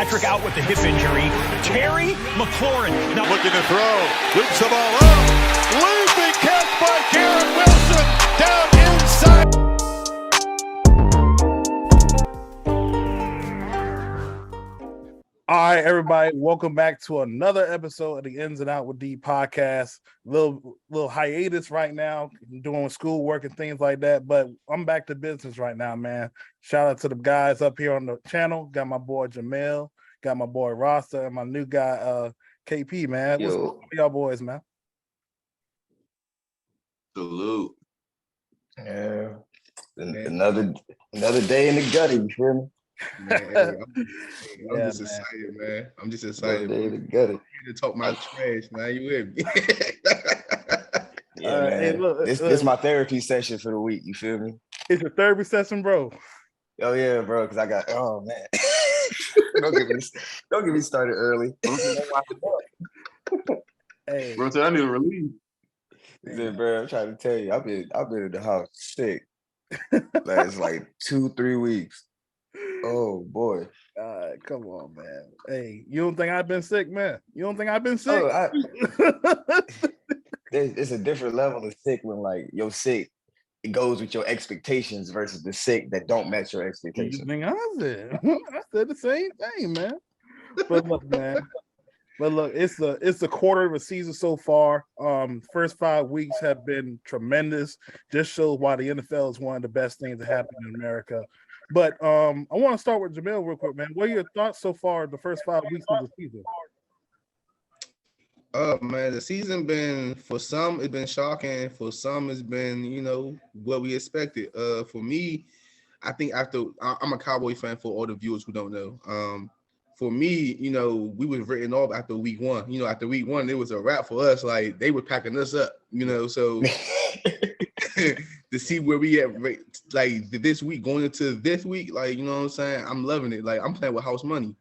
Fitzpatrick out with the hip injury. Terry McLaurin. Now looking to throw. Loops the ball up. Looping catch by Garrett Wilson. Down inside. All right, everybody, welcome back to another episode of the Ins and Out with D podcast. Little hiatus right now, doing schoolwork and things like that, but I'm back to business right now, man. Shout out to the guys up here on the channel. Got my boy Jamel, got my boy Rasta, and my new guy KP, man. What's up with y'all boys, man? Salute. Yeah. Another day in the gutter, you feel me? Man, I'm just excited, man. I'm just excited. To talk my trash, man. You with me? Yeah, man. Hey, look, this is my therapy session for the week. You feel me? It's your therapy session, bro. Oh yeah, bro. Because I got. Oh man. don't get me started early. Hey, bro, I need a relief. Listen, bro, I'm trying to tell you, I've been in the house sick. Last like 2-3 weeks. Oh boy. Come on, man. Hey, you don't think I've been sick, man? You don't think I've been sick? It's a different level of sick when like you're sick. It goes with your expectations versus the sick that don't match your expectations. I said the same thing, man. But look, man. It's the quarter of a season so far. First 5 weeks have been tremendous. Just shows why the NFL is one of the best things that happen in America. But I want to start with Jamel real quick, man. What are your thoughts so far the first 5 weeks of the season? Man, the season been, for some it's been shocking. For some it's been, what we expected. For me, I think I'm a Cowboy fan for all the viewers who don't know. For me, we was written off after week one. After week one, it was a wrap for us. Like they were packing us up, so to see where we at, like this week, going into this week, like, you know what I'm saying? I'm loving it. Like I'm playing with house money.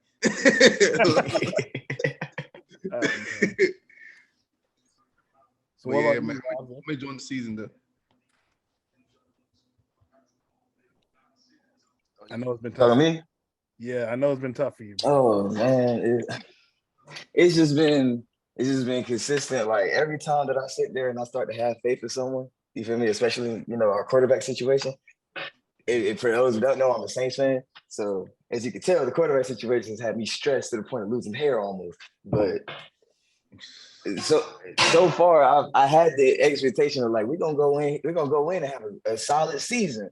So yeah, man, I'm enjoying the season though. I know it's been tough. For me? Yeah, I know it's been tough for you. Oh man, it's just been consistent. Like every time that I sit there and I start to have faith in someone, you feel me? Especially our quarterback situation. For those who don't know, I'm a Saints fan, so as you can tell, the quarterback situation has had me stressed to the point of losing hair almost. But so far, I had the expectation of like we're gonna go in and have a solid season.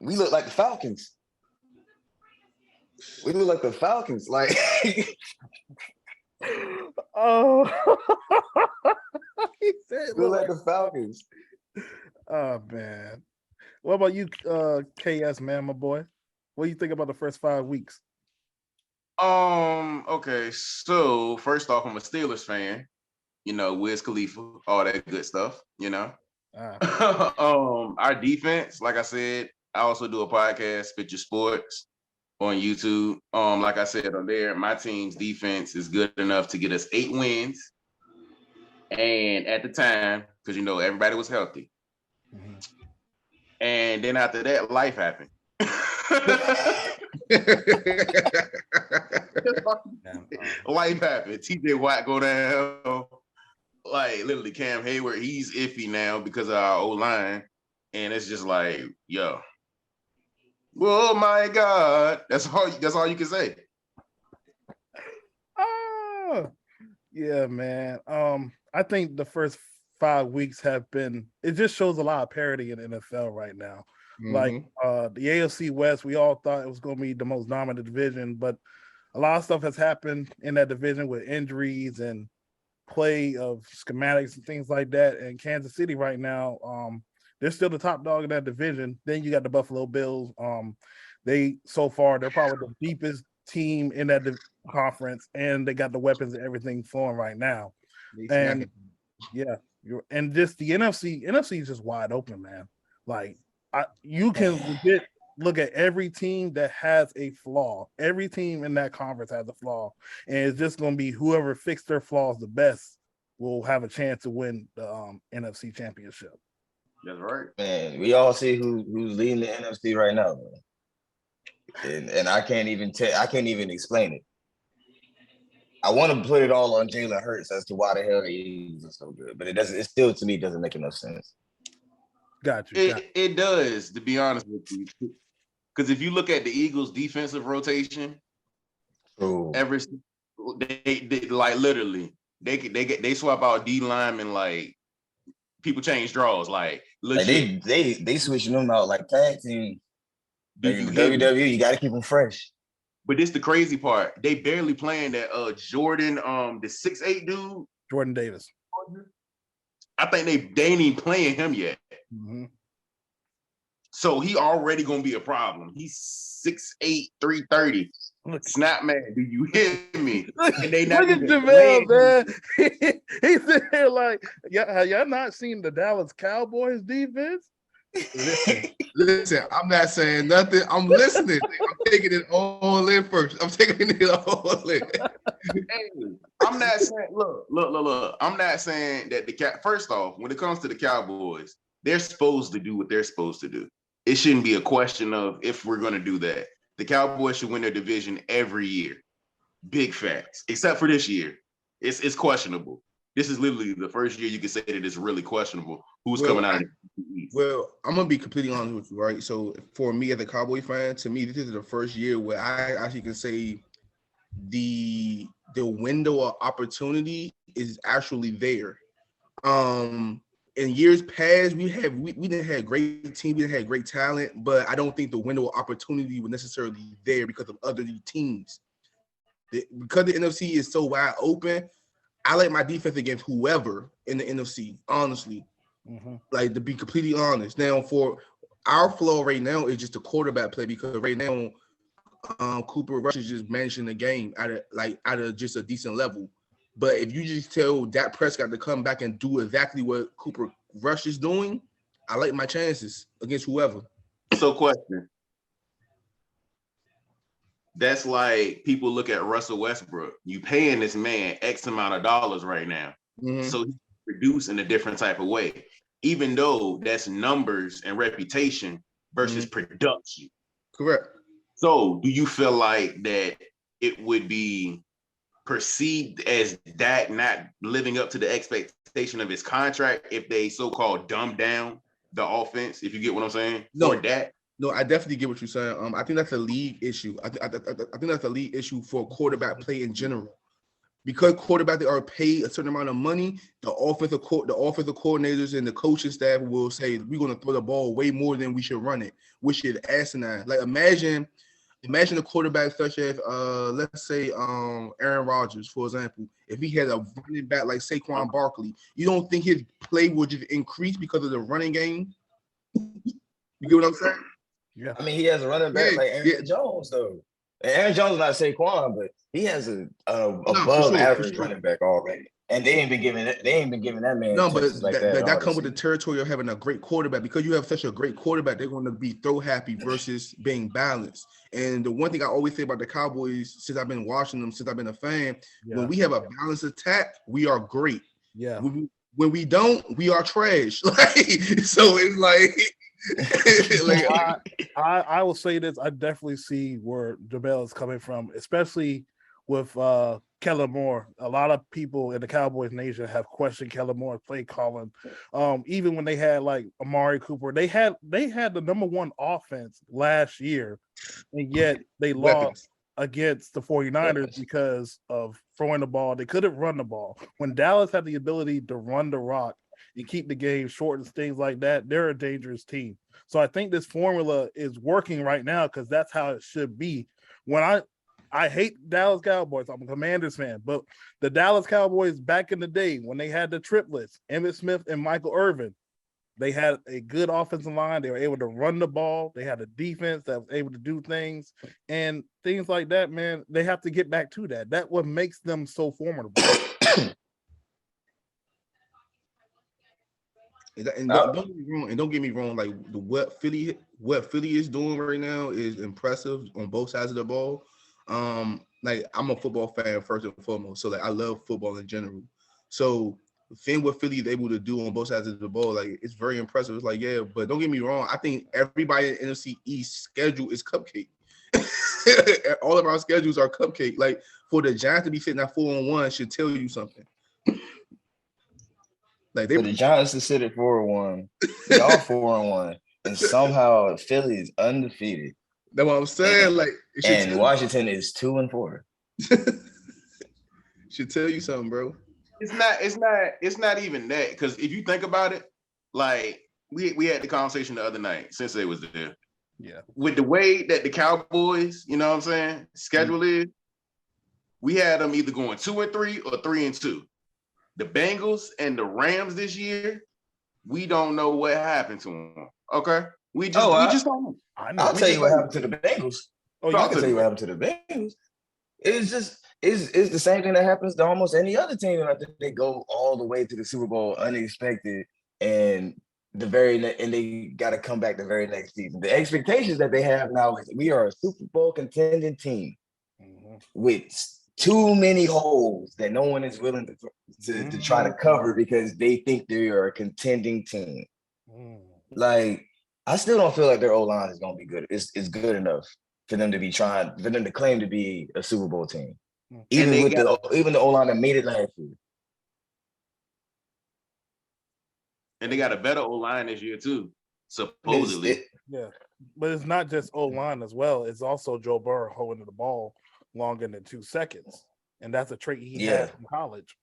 We look like the Falcons. We look like the Falcons, like. Oh, he said, we look like the Falcons. Oh man, what about you, KS man, my boy? What do you think about the first 5 weeks? Okay, so first off, I'm a Steelers fan. Wiz Khalifa, all that good stuff. Our defense, like I said, I also do a podcast, Spit Your Sports, on YouTube. Like I said on there, my team's defense is good enough to get us 8 wins. And at the time, because everybody was healthy. Mm-hmm. And then after that, life happened. Life happened. TJ Watt go down. Like literally Cam Hayward, he's iffy now because of our O-line. And it's just like, yo. Oh my God. That's all you can say. Yeah, man. I think the first 5 weeks have been, it just shows a lot of parity in the NFL right now. Mm-hmm. Like the AFC West, we all thought it was going to be the most dominant division, but a lot of stuff has happened in that division with injuries and play of schematics and things like that. And Kansas City right now, they're still the top dog in that division. Then you got the Buffalo Bills. They're probably the deepest team in that conference, and they got the weapons and everything flowing right now. And yeah, and just the NFC is just wide open, man. Like you can legit look at every team that has a flaw. Every team in that conference has a flaw, and it's just going to be whoever fixed their flaws the best will have a chance to win the NFC Championship. That's right, man. We all see who's leading the NFC right now, man. and I can't even explain it. I want to put it all on Jalen Hurts as to why the hell the Eagles are so good, but it still to me doesn't make enough sense. Got you. It does, to be honest with you, because if you look at the Eagles' defensive rotation, they like literally they swap out D linemen like people change draws like legit. Like they switching them out like tag team. Like in the WWE, you got to keep them fresh. But this the crazy part. They barely playing that Jordan, the 6'8" dude. Jordan Davis. I think they ain't even playing him yet. Mm-hmm. So he already gonna be a problem. He's 6'8", 330. Snap man, do you hear me? And they not look at JaVale, man. He's sitting here like, have y'all not seen the Dallas Cowboys defense? Listen, I'm not saying nothing. I'm listening. I'm taking it all in first. I'm taking it all in. Hey, I'm not saying, look. I'm not saying that first off, when it comes to the Cowboys, they're supposed to do what they're supposed to do. It shouldn't be a question of if we're going to do that. The Cowboys should win their division every year. Big facts. Except for this year. It's questionable. This is literally the first year you can say that it's really questionable who's coming out of the East. Well, I'm going to be completely honest with you, right? So for me as a Cowboy fan, to me, this is the first year where I actually can say the window of opportunity is actually there. In years past, we didn't have great team, we didn't have great talent, but I don't think the window of opportunity was necessarily there because of other teams. Because the NFC is so wide open, I like my defense against whoever in the NFC, honestly. Mm-hmm. Like, to be completely honest. Now, for our flaw right now is just the quarterback play, because right now, Cooper Rush is just managing the game at a just a decent level. But if you just tell Dak Prescott to come back and do exactly what Cooper Rush is doing, I like my chances against whoever. So, question. That's like people look at Russell Westbrook. You paying this man X amount of dollars right now. Mm-hmm. So he's producing a different type of way, even though that's numbers and reputation versus production. Correct. So do you feel like that it would be perceived as Dak not living up to the expectation of his contract if they so-called dumb down the offense, if you get what I'm saying? No, for Dak? No, I definitely get what you're saying. I think that's a league issue. I think that's a league issue for quarterback play in general. Because quarterbacks are paid a certain amount of money, the offensive coordinators and the coaching staff will say, we're going to throw the ball way more than we should run it, which is asinine. Like, imagine a quarterback such as, let's say, Aaron Rodgers, for example. If he had a running back like Saquon Barkley, you don't think his play would just increase because of the running game? You get what I'm saying? Yeah. I mean, he has a running back like Aaron Jones, though. And Aaron Jones is not Saquon, but he has a above average running back already. And they ain't been giving that man. No, but that comes with the territory of having a great quarterback. Because you have such a great quarterback, they're going to be throw happy versus being balanced. And the one thing I always say about the Cowboys, since I've been watching them, since I've been a fan, when we have a balanced attack, we are great. Yeah. When we don't, we are trash. So it's like. I will say this. I definitely see where JaVale is coming from, especially with Kellen Moore. A lot of people in the Cowboys nation have questioned Kellen Moore's play calling. Even when they had like Amari Cooper, they had the number one offense last year, and yet they lost against the 49ers because of throwing the ball. They couldn't run the ball. When Dallas had the ability to run the rock and keep the game short and things like that, they're a dangerous team. So I think this formula is working right now because that's how it should be. When I hate Dallas Cowboys, I'm a Commanders fan, but the Dallas Cowboys back in the day when they had the triplets, Emmitt Smith and Michael Irvin, they had a good offensive line. They were able to run the ball. They had a defense that was able to do things and things like that, man. They have to get back to that. That's what makes them so formidable. And don't get me wrong. Like what Philly is doing right now is impressive on both sides of the ball. Like I'm a football fan first and foremost, so like I love football in general. So the thing what Philly is able to do on both sides of the ball, like it's very impressive. It's like but don't get me wrong. I think everybody in NFC East schedule is cupcake. All of our schedules are cupcake. Like for the Giants to be sitting at 4-1 should tell you something. Like For the Giants to sit at 4-1, y'all 4-1, and somehow Philly is undefeated. That's what I'm saying. And Washington is 2-4. Should tell you something, bro. It's not even that, because if you think about it, like we had the conversation the other night since they was there. Yeah. With the way that the Cowboys, you know what I'm saying, schedule is, we had them either going 2-3 or 3-2. The Bengals and the Rams this year, we don't know what happened to them. Okay, we just don't know. I'll tell you what happened to the Bengals. I can tell you what happened to the Bengals. It's the same thing that happens to almost any other team. And I think they go all the way to the Super Bowl unexpected, and they got to come back the very next season. The expectations that they have now is we are a Super Bowl contending team with too many holes that no one is willing to try to cover because they think they are a contending team. Like, I still don't feel like their O-line is going to be good. It's good enough for them to claim to be a Super Bowl team. Even the O-line that made it last year. And they got a better O-line this year too, supposedly. But it's not just O-line as well. It's also Joe Burrow holding the ball longer than 2 seconds. And that's a trait he had in college.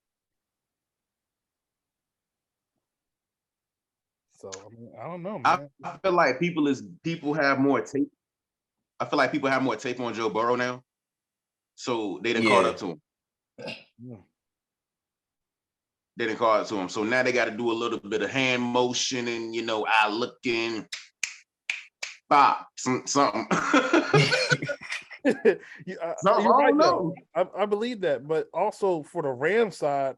So I don't know, man. I feel like people have more tape. I feel like people have more tape on Joe Burrow now. So they done caught up to him. They didn't call it to him. So now they got to do a little bit of hand motion and, eye looking, bop, something. I believe that. But also for the Rams side,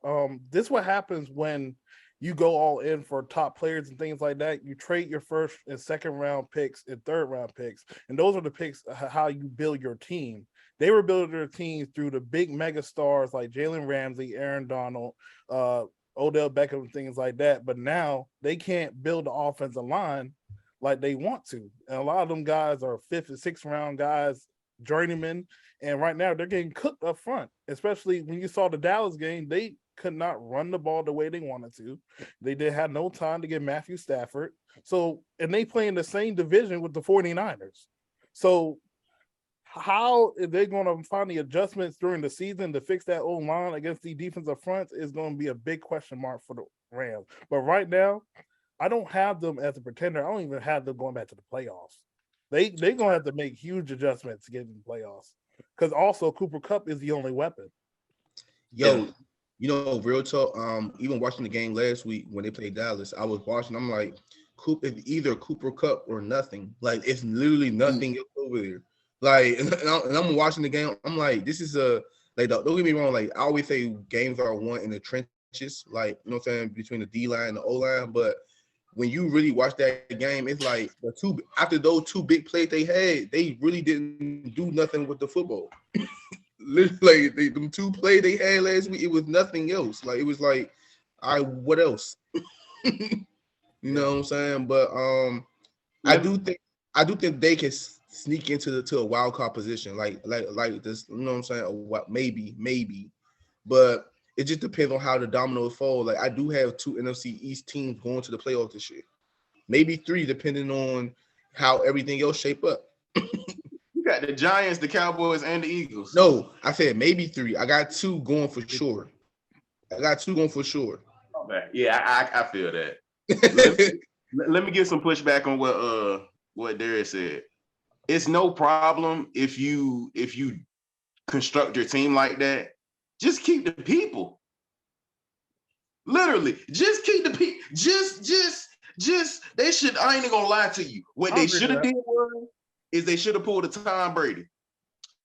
this is what happens when you go all in for top players and things like that. You trade your first and second round picks and third round picks. And those are the picks, how you build your team. They were building their teams through the big mega stars like Jalen Ramsey, Aaron Donald, Odell Beckham, things like that. But now they can't build the offensive line like they want to. And a lot of them guys are 5th and 6th round guys, journeymen. And right now they're getting cooked up front, especially when you saw the Dallas game. They could not run the ball the way they wanted to. They did have no time to get Matthew Stafford. So, and they play in the same division with the 49ers. So how are they going to find the adjustments during the season to fix that old line against the defensive fronts is going to be a big question mark for the Rams. But right now, I don't have them as a pretender. I don't even have them going back to the playoffs. They're going to have to make huge adjustments to get in the playoffs. Because also Cooper Kupp is the only weapon. Real talk, even watching the game last week when they played Dallas, I was watching, I'm like, it's either Cooper Kupp or nothing. Like, it's literally nothing else over there. Like, and I'm watching the game. I'm like, this is don't get me wrong. Like, I always say games are won in the trenches, like, you know what I'm saying, between the D-line and the O-line. But when you really watch that game, it's like after those 2 big plays they had, they really didn't do nothing with the football. Literally, them 2 plays they had last week, it was nothing else. Like, it was like, all right, what else? You know what I'm saying? But I do think they can sneak into a wild card position, like this. You know what I'm saying? Or what? Maybe, but it just depends on how the dominoes fall. Like, I do have 2 NFC East teams going to the playoffs this year, maybe 3, depending on how everything else shape up. You got the Giants, the Cowboys, and the Eagles. No, I said maybe 3. I got 2 going for sure. Okay. Yeah, I feel that. let me get some pushback on what Darius said. It's no problem if you construct your team like that. Just keep the people. Literally, just keep the people. Just they should. I ain't gonna lie to you. What they should have did is they should have pulled a Tom Brady.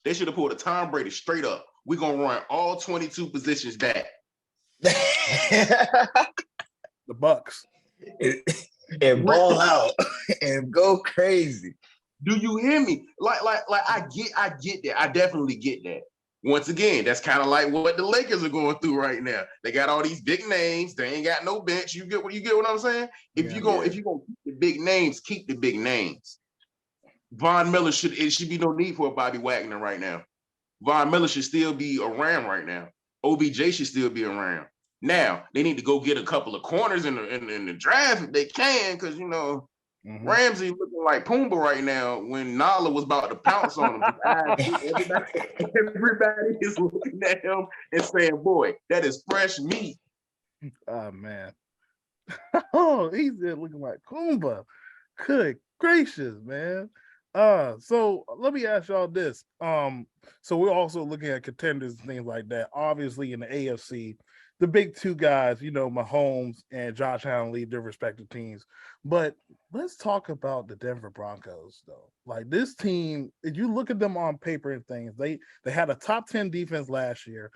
They should have pulled a Tom Brady straight up. We're gonna run all 22 positions back. The Bucks. And ball out and go crazy. Do you hear me? Like I get that. I definitely get that. Once again, that's kind of like what the Lakers are going through right now. They got all these big names. They ain't got no bench. You get what I'm saying? If you're gonna keep the big names, keep the big names. Von Miller it should be no need for a Bobby Wagner right now. Von Miller should still be around right now. OBJ should still be around. Now they need to go get a couple of corners in the draft if they can, because Ramsey looking like Pumbaa right now when Nala was about to pounce on him. Everybody is looking at him and saying, "Boy, that is fresh meat." Oh man. Oh, he's there looking like Pumbaa. Good gracious, man. So let me ask y'all this. So we're also looking at contenders and things like that. Obviously, in the AFC, the big two guys, Mahomes and Josh Allen lead their respective teams. But let's talk about the Denver Broncos, though. Like this team, if you look at them on paper and things, they had a top 10 defense last year.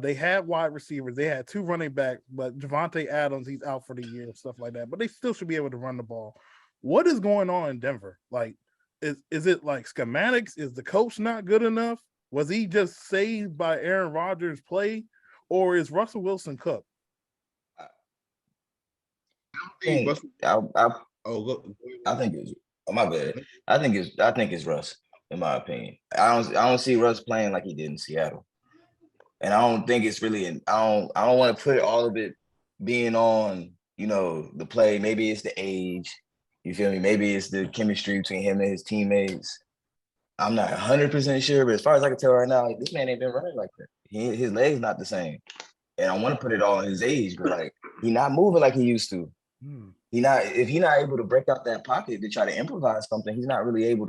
They had wide receivers, they had 2 running backs, but Javante Adams, he's out for the year and stuff like that. But they still should be able to run the ball. What is going on in Denver? Like, is it like schematics? Is the coach not good enough? Was he just saved by Aaron Rodgers' play? Or is Russell Wilson cooked? I think it's my bad. I think it's Russ, in my opinion. I don't see Russ playing like he did in Seattle. And I don't think it's really I don't want to put all of it being on, the play. Maybe it's the age. You feel me? Maybe it's the chemistry between him and his teammates. I'm not 100% sure, but as far as I can tell right now, this man ain't been running like that. His legs not the same. And I want to put it all on his age, but like he not moving like he used to. If he's not able to break out that pocket to try to improvise something, he's not really able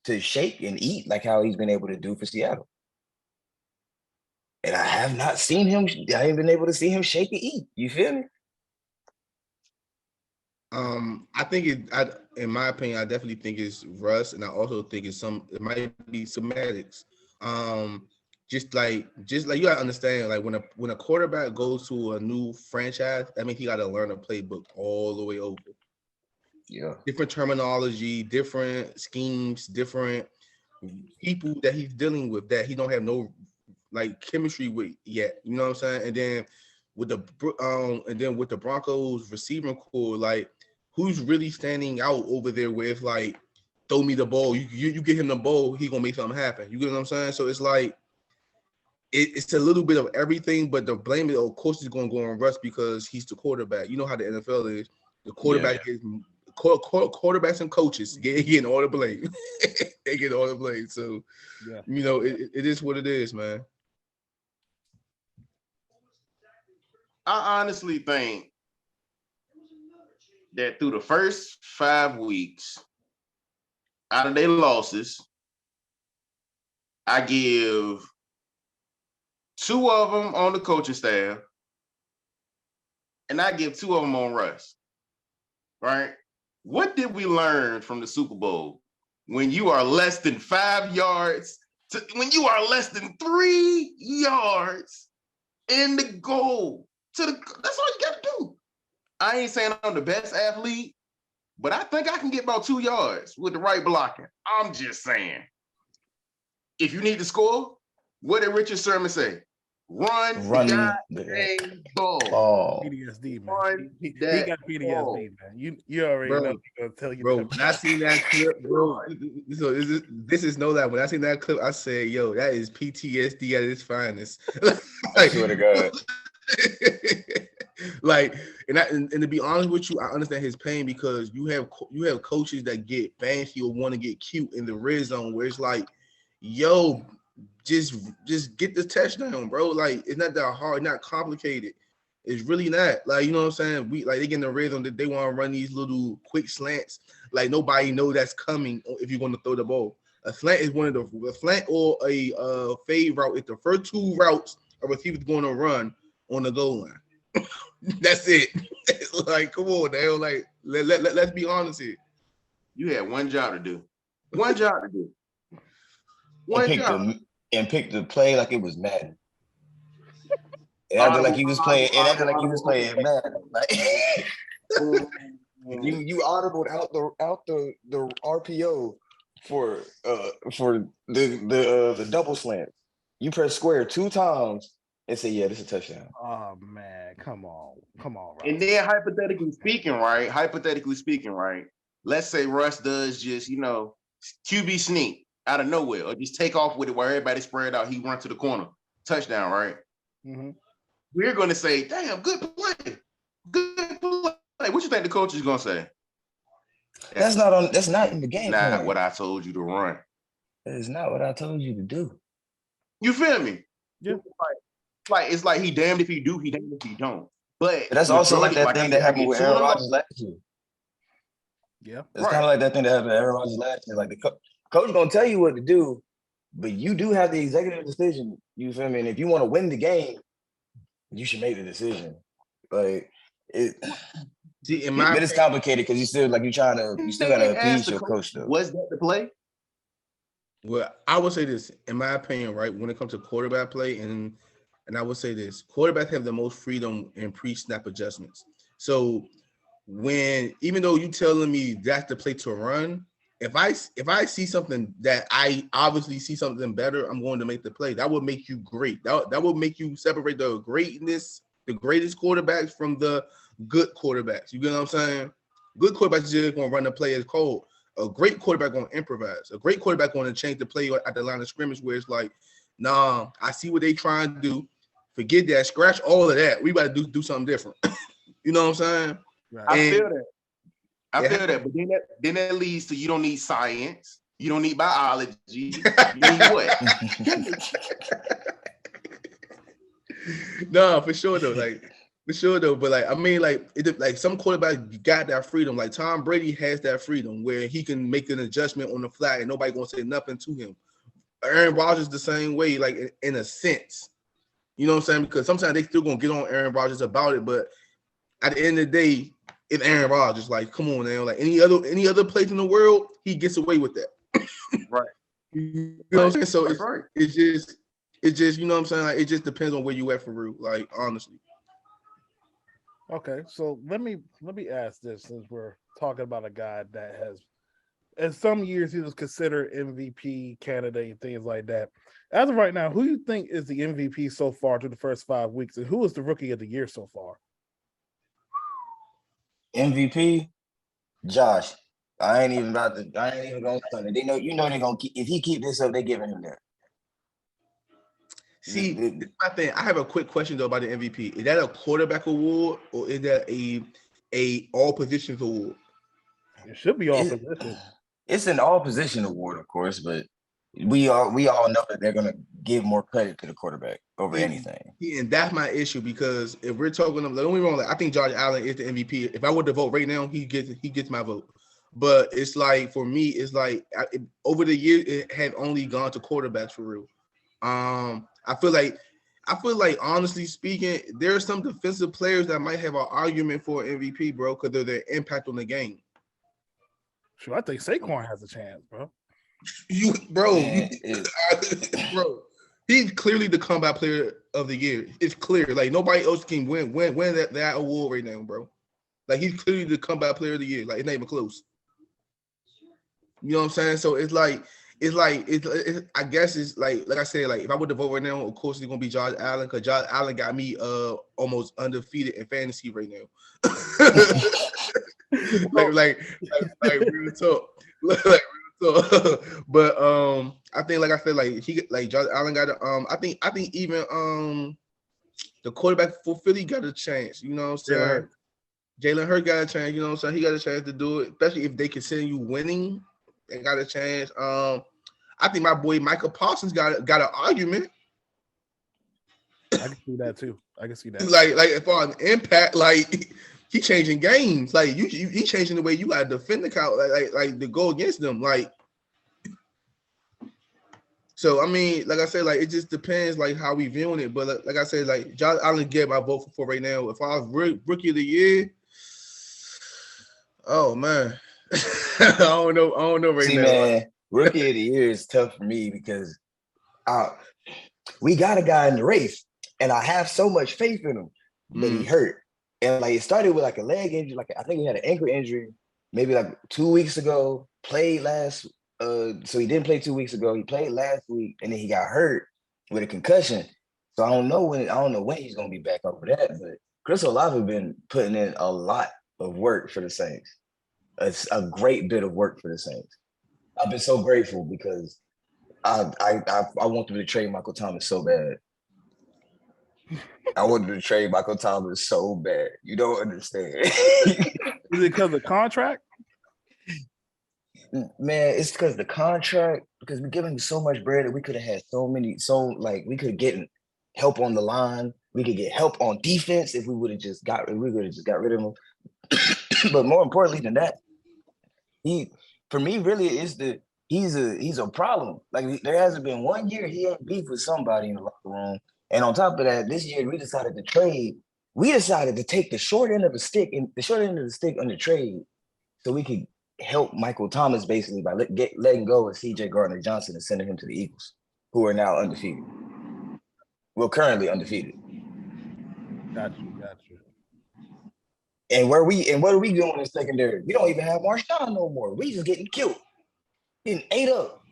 to shake and eat like how he's been able to do for Seattle. And I have not seen him. I ain't been able to see him shake and eat. You feel me? I think in my opinion, I definitely think it's Russ, and I also think it might be semantics. Just like you gotta understand, like when a quarterback goes to a new franchise, I mean he gotta learn a playbook all the way over. Yeah. Different terminology, different schemes, different people that he's dealing with that he don't have no like chemistry with yet. You know what I'm saying? And then with the Broncos receiving core, like who's really standing out over there with like throw me the ball, you get him the ball, he gonna make something happen. You get what I'm saying? So it's like it's a little bit of everything, but the blame, of course, is going to go on Russ because he's the quarterback. You know how the NFL is. The quarterback is quarterbacks and coaches getting all the blame. They get all the blame. So, it is what it is, man. I honestly think that through the first 5 weeks, out of their losses, I give 2 of them on the coaching staff, and I give 2 of them on Russ. Right? What did we learn from the Super Bowl? When you are less than 5 yards, when you are less than 3 yards in the goal, that's all you got to do. I ain't saying I'm the best athlete, but I think I can get about 2 yards with the right blocking. I'm just saying. If you need to score, what did Richard Sherman say? Run the ball. PTSD, man. He got PTSD, man. You already know he's gonna tell you. Bro, when I seen that clip, bro, so this is no lie. When I seen that clip, I said, "Yo, that is PTSD at its finest." I swear to God. Like, and to be honest with you, I understand his pain because you have coaches that get fancy or want to get cute in the red zone where it's like, yo, just get the touchdown, bro. Like, it's not that hard, not complicated. It's really not. Like, you know what I'm saying? They get in the red zone that they want to run these little quick slants. Like, nobody know that's coming if you're going to throw the ball. A slant is one of a slant or a fade route. It's the first 2 routes a receiver's going to run on the goal line. That's it. It's like, come on, now. Like, let's be honest here. You had one job to do. One job to do. And pick the play like it was Madden. It acted like he was playing. It acted like he was playing Madden. Like, you audibled out the RPO for the double slant. You press square 2 times and say, "Yeah, this is a touchdown." Oh man, come on, Rob. And then hypothetically speaking, right? Let's say Russ does just, QB sneak out of nowhere, or just take off with it while everybody spread out. He run to the corner, touchdown, right? Mm-hmm. We're going to say, damn, good play. Good play. What you think the coach is going to say? That's not in the game Not plan. what I told you to run. That is not what I told you to do. You feel me? Yeah. It's like he damned if he do, he damned if he don't. But that's also like that thing that happened with Aaron Rodgers last year. Yeah. It's kind of like that thing that happened to Aaron Rodgers last year. Like the coach gonna tell you what to do, but you do have the executive decision. You feel me? And if you want to win the game, you should make the decision. Like it. See, But it's complicated because you still gotta appease your coach though. Was that the play? Well, I would say this, in my opinion, right, when it comes to quarterback play, and I would say this, quarterbacks have the most freedom in pre-snap adjustments. So even though you telling me that's the play to run, if I see something that I obviously see something better, I'm going to make the play. That would make you great. That would make you separate the greatest quarterbacks from the good quarterbacks. You get what I'm saying? Good quarterbacks just going to run the play as cold. A great quarterback going to improvise. A great quarterback going to change the play at the line of scrimmage where it's like, nah, I see what they trying to do. Forget that. Scratch all of that. We got to do something different. You know what I'm saying? Right. I feel that. But then that leads to you don't need science. You don't need biology. You need what? No, for sure though. But like, I mean, like some quarterbacks got that freedom. Like Tom Brady has that freedom where he can make an adjustment on the fly and nobody gonna say nothing to him. Aaron Rodgers the same way, like in a sense. You know what I'm saying? Because sometimes they still gonna get on Aaron Rodgers about it, but at the end of the day, it's Aaron Rodgers. Like, come on now. Like any other place in the world, he gets away with that. Right. You know what I'm saying? So it's just you know what I'm saying? Like, it just depends on where you at for real. Like, honestly. Okay, so let me ask this, since we're talking about a guy that has, in some years, he was considered MVP candidate and things like that. As of right now, who do you think is the MVP so far through the first 5 weeks, and who is the rookie of the year so far? MVP, Josh. I ain't even gonna start it. They know they're gonna keep, if he keep this up, they giving him that. See, this is my thing. I have a quick question though about the MVP. Is that a quarterback award or is that a all positions award? It should be all positions. It's an all position award, of course, but we all know that they're gonna give more credit to the quarterback over anything. Yeah, and that's my issue because if we're talking, don't get me wrong, like I think Josh Allen is the MVP. If I were to vote right now, he gets my vote. But it's like for me, it's like over the years it had only gone to quarterbacks for real. I feel like honestly speaking, there are some defensive players that might have an argument for MVP, bro, because of their impact on the game. Sure, I think Saquon has a chance, bro. Bro, he's clearly the comeback player of the year. It's clear. Like nobody else can win that award right now, bro. Like he's clearly the comeback player of the year. Like it's not even close. You know what I'm saying? So it's I guess it's like I said, like if I were to vote right now, of course it's gonna be Josh Allen because Josh Allen got me almost undefeated in fantasy right now. like real talk. Like real talk. But I think like I said, like Josh Allen got I think even the quarterback for Philly got a chance, you know what I'm saying? Jalen Hurts got a chance, you know what I'm saying? He got a chance to do it, especially if they continue winning. They got a chance. I think my boy Michael Parsons got an argument. I can see that too. I can see that. Like for an impact, like he changing games. Like he changing the way you gotta defend the cow, like to go against them. Like, so I mean, like I said, like it just depends like how we viewing it. But like I said, like Josh Allen get my vote for right now. If I was rookie of the year, oh man. I don't know right now. Man, rookie of the year is tough for me because we got a guy in the race, and I have so much faith in him, but he hurt. And like it started with like a leg injury, like I think he had an ankle injury maybe like 2 weeks ago. Played last, so he didn't play 2 weeks ago. He played last week, and then he got hurt with a concussion. So I don't know when he's gonna be back over that. But Chris Olave been putting in a lot of work for the Saints. It's a great bit of work for the Saints. I've been so grateful because I want them to trade Michael Thomas so bad. I wanted to trade Michael Thomas so bad. You don't understand. Is it because of contract? Man, it's because the contract, because we're giving him so much bread that we could have had we could get help on the line. We could get help on defense if we would have just got rid of him. But more importantly than that, for me really he's a problem. Like there hasn't been 1 year he ain't beef with somebody in the locker room. And on top of that, this year we decided to trade. We decided to take the short end of the stick on the trade so we could help Michael Thomas basically by letting go of CJ Gardner-Johnson and sending him to the Eagles, who are now undefeated. Well, currently undefeated. Got you. And what are we doing in secondary? We don't even have Marshawn no more. We just getting killed, getting ate up.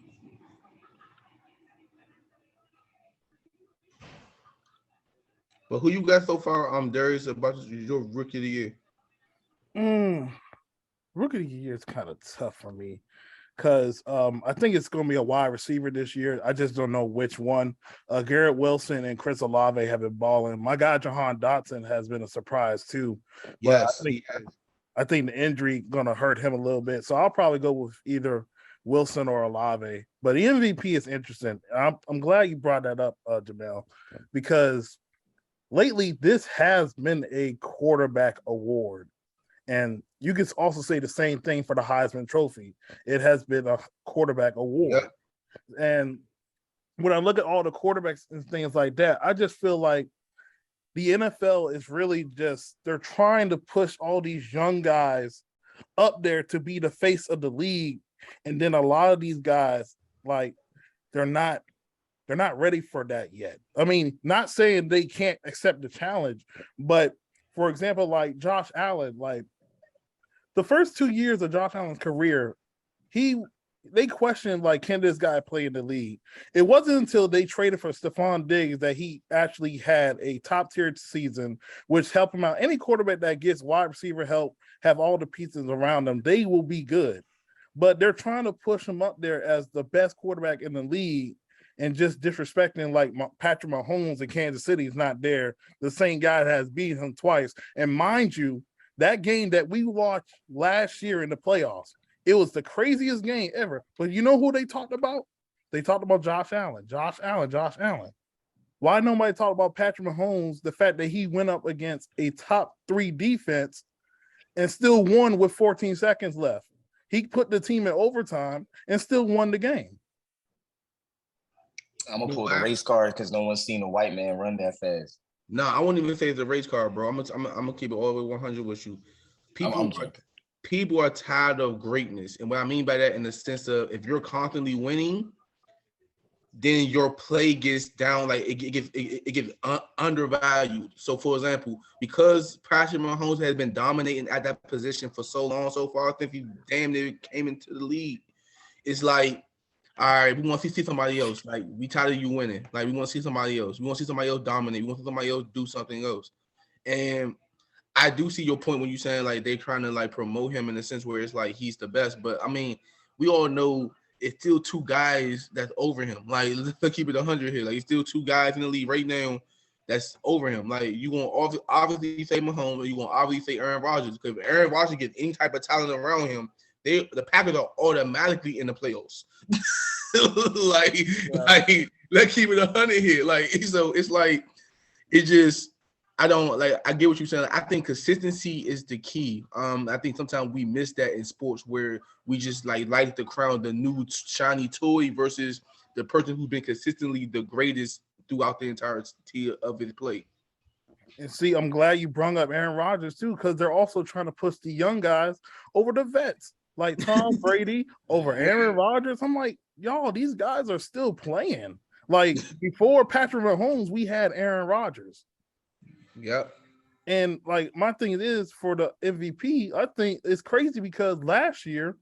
But who you got so far, Darius, about your rookie of the year? Rookie of the year is kind of tough for me because I think it's going to be a wide receiver this year. I just don't know which one. Garrett Wilson and Chris Olave have been balling. My guy, Jahan Dotson, has been a surprise too. Yes. I think the injury going to hurt him a little bit. So I'll probably go with either Wilson or Olave. But the MVP is interesting. I'm glad you brought that up, Jamel, because lately this has been a quarterback award. And you can also say the same thing for the Heisman Trophy. It has been a quarterback award. Yep. And when I look at all the quarterbacks and things like that, I just feel like the NFL is really they're trying to push all these young guys up there to be the face of the league. And then a lot of these guys, like, they're not ready for that yet. I mean, not saying they can't accept the challenge, but for example, like Josh Allen, like, the first 2 years of Josh Allen's career, they questioned, like, can this guy play in the league? It wasn't until they traded for Trayvon Diggs that he actually had a top-tier season, which helped him out. Any quarterback that gets wide receiver help, have all the pieces around them, they will be good. But they're trying to push him up there as the best quarterback in the league and just disrespecting, like, Patrick Mahomes in Kansas City is not there. The same guy that has beaten him twice. And mind you, that game that we watched last year in the playoffs, it was the craziest game ever. But you know who they talked about? They talked about Josh Allen. Why nobody talked about Patrick Mahomes, the fact that he went up against a top 3 defense and still won with 14 seconds left? He put the team in overtime and still won the game. I'm going to pull the race card because no one's seen a white man run that fast. No, I wouldn't even say it's a race car, bro. I'm gonna keep it all the way 100 with you. People are tired of greatness, and what I mean by that, in the sense of, if you're constantly winning, then your play gets down, like it gets undervalued. So, for example, because Patrick Mahomes has been dominating at that position for so long so far, I think he damn near came into the league. It's like, all right, we want to see somebody else. Like, we tired of you winning. Like, we want to see somebody else. We want to see somebody else dominate. We want to see somebody else do something else. And I do see your point when you're saying, like, they're trying to, like, promote him in the sense where it's like he's the best. But, I mean, we all know it's still 2 guys that's over him. Like, let's keep it 100 here. Like, it's still 2 guys in the league right now that's over him. Like, you going to obviously say Mahomes, or you going to obviously say Aaron Rodgers. Because if Aaron Rodgers gets any type of talent around him, the Packers are automatically in the playoffs. like, let's keep it 100 here. Like, so it's like, it just, I don't, like, I get what you're saying. I think consistency is the key. I think sometimes we miss that in sports, where we just like to crown the new shiny toy versus the person who's been consistently the greatest throughout the entirety of his play. And see, I'm glad you brought up Aaron Rodgers too, because they're also trying to push the young guys over the vets, like Tom Brady over Aaron Rodgers. I'm like, y'all, these guys are still playing. Like, before Patrick Mahomes, we had Aaron Rodgers. Yep. And, like, my thing is, for the MVP, I think it's crazy because last year,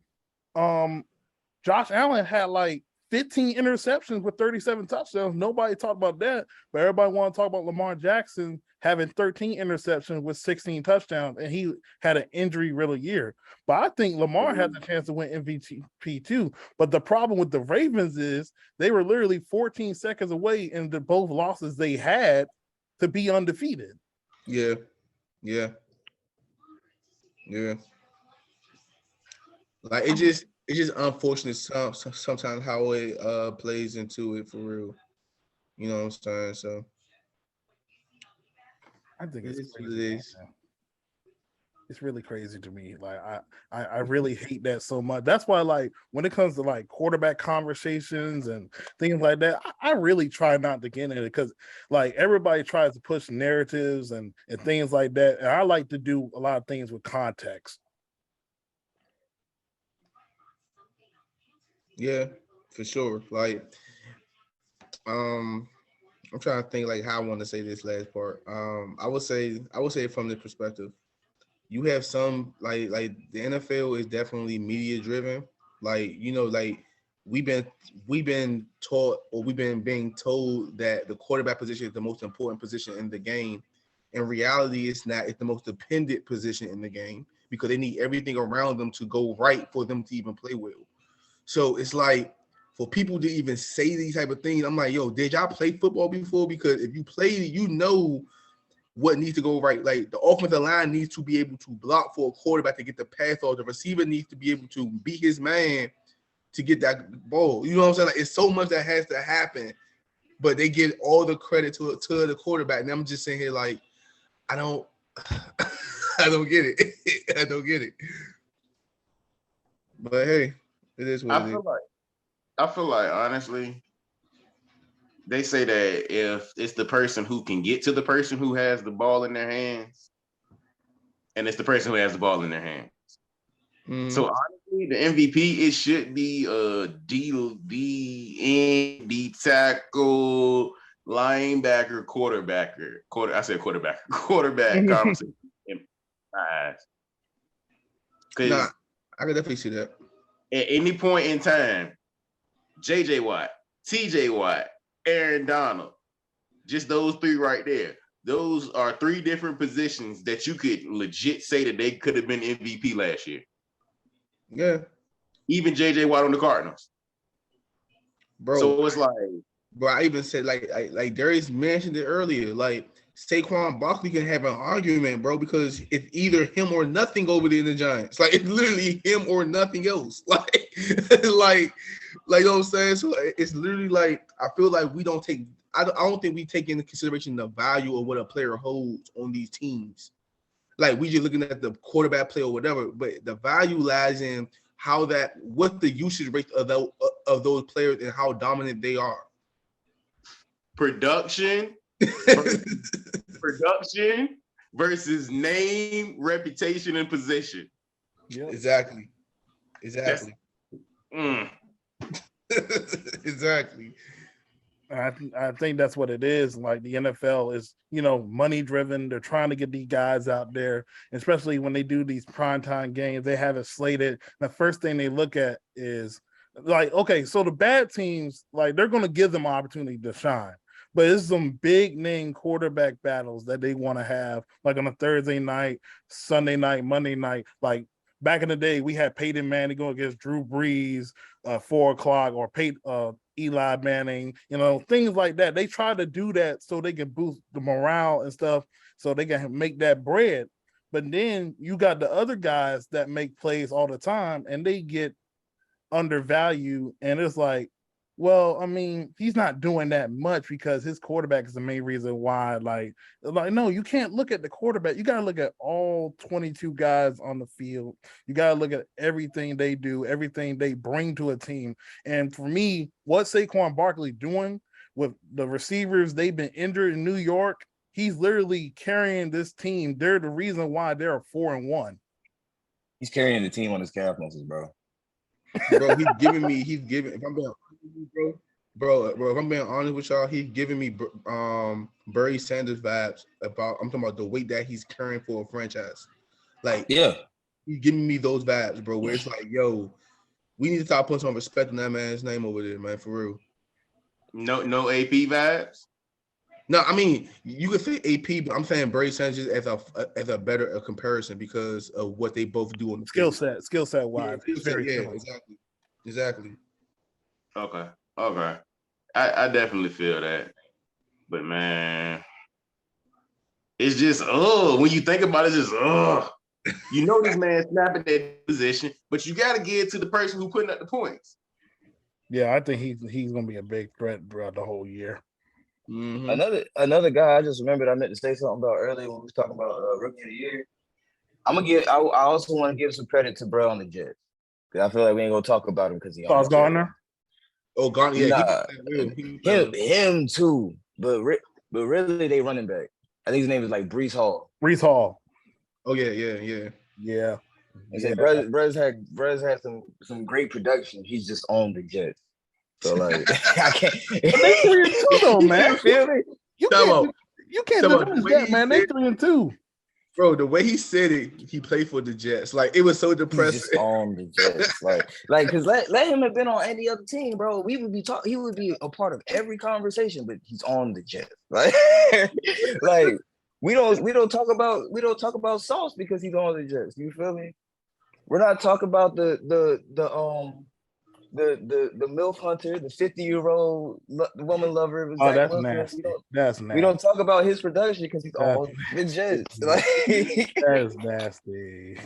Josh Allen had like 15 interceptions with 37 touchdowns. Nobody talked about that, but everybody want to talk about Lamar Jackson having 13 interceptions with 16 touchdowns, and he had an injury-riddled year. But I think Lamar has a chance to win MVP too. But the problem with the Ravens is they were literally 14 seconds away in the both losses they had to be undefeated. Yeah. Like it's just unfortunate sometimes how it plays into it for real. You know what I'm saying? So I think it it's is what crazy, it is. man. It's really crazy to me. Like I really hate that so much. That's why, like, when it comes to like quarterback conversations and things like that, I really try not to get in it because like everybody tries to push narratives and things like that. And I like to do a lot of things with context. Yeah, for sure. Like, I'm trying to think like how I want to say this last part. I would say from the perspective, you have some like the NFL is definitely media driven. Like, you know, like we've been taught or we've been being told that the quarterback position is the most important position in the game. In reality, it's not. It's the most dependent position in the game because they need everything around them to go right for them to even play well. So it's like for people to even say these type of things, I'm like, yo, did y'all play football before? Because if you played, you know what needs to go right. Like the offensive line needs to be able to block for a quarterback to get the pass off. The receiver needs to be able to beat his man to get that ball. You know what I'm saying? Like it's so much that has to happen, but they give all the credit to the quarterback. And I'm just saying here, like, I don't I don't get it. I don't get it. But hey, it is what it is. I feel like honestly, they say that if it's the person who can get to the person who has the ball in their hands, and it's the person who has the ball in their hands. Mm-hmm. So honestly, the MVP, it should be D tackle, linebacker, quarterback conversation in my eyes. Nah, I can definitely see that. At any point in time, JJ Watt, TJ Watt, Aaron Donald, just those three right there. Those are three different positions that you could legit say that they could have been MVP last year. Yeah. Even JJ Watt on the Cardinals. Bro. So it's like, bro, I even said like Darius mentioned it earlier. Like Saquon Barkley can have an argument, bro, because it's either him or nothing over there in the Giants. Like it's literally him or nothing else. Like, like you know what I'm saying? So it's literally like I feel like we don't take. I don't think we take into consideration the value of what a player holds on these teams. Like we just looking at the quarterback play or whatever, but the value lies in what the usage rate of those players and how dominant they are. Production versus name, reputation, and position. Yep. Exactly. Exactly. I think that's what it is. Like the NFL is, money driven. They're trying to get these guys out there, especially when they do these primetime games. They have it slated. The first thing they look at is like, okay, so the bad teams, like they're going to give them an opportunity to shine. But it's some big name quarterback battles that they want to have, like on a Thursday night, Sunday night, Monday night. Like back in the day, we had Peyton Manning go against Drew Brees, 4:00, or Eli Manning, things like that. They try to do that so they can boost the morale and stuff, so they can make that bread. But then you got the other guys that make plays all the time, and they get undervalued. And it's like, well, I mean, he's not doing that much because his quarterback is the main reason why. Like, no, you can't look at the quarterback. You got to look at all 22 guys on the field. You got to look at everything they do, everything they bring to a team. And for me, what Saquon Barkley doing with the receivers, they've been injured in New York. He's literally carrying this team. They're the reason why they're 4-1. He's carrying the team on his calf muscles, bro. Bro, if I'm being bro, if I'm being honest with y'all, he's giving me Barry Sanders vibes I'm talking about the weight that he's carrying for a franchise. Like, yeah, he's giving me those vibes, bro, where it's like, yo, We need to start putting some respect on that man's name over there, man, for real. No AP vibes. No, I mean you could say AP, but I'm saying Brady Sanchez as a better comparison because of what they both do on the skill field. set wise. Yeah, Very similar. exactly. Okay. I definitely feel that. But man, it's just when you think about it, it's just you know this man snapping that position, but you got to get to the person who putting up the points. Yeah, I think he's gonna be a big threat throughout the whole year. Mm-hmm. Another guy I just remembered I meant to say something about earlier when we was talking about rookie of the year. I also want to give some credit to bro on the Jets. I feel like we ain't gonna talk about him because he Sauce Gardner. Oh, Gardner, yeah, him too. But really, they running back. I think his name is like Brees Hall. Brees Hall. Oh yeah. I say Brez had some great production. He's just on the Jets. So like I can't. They 3-2 though, man. You feel me? You can't deny that, man. They 3-2. Bro, the way he said it, he played for the Jets. Like it was so depressing. He's just on the Jets, like because let him have been on any other team, bro. We would be talking. He would be a part of every conversation, but he's on the Jets. Like we don't talk about Sauce because he's on the Jets. You feel me? We're not talking about the MILF hunter, the 50-year-old woman lover. Oh, that's nasty. That's nasty. We don't talk about his production because he's on the Jets. Like, that's nasty.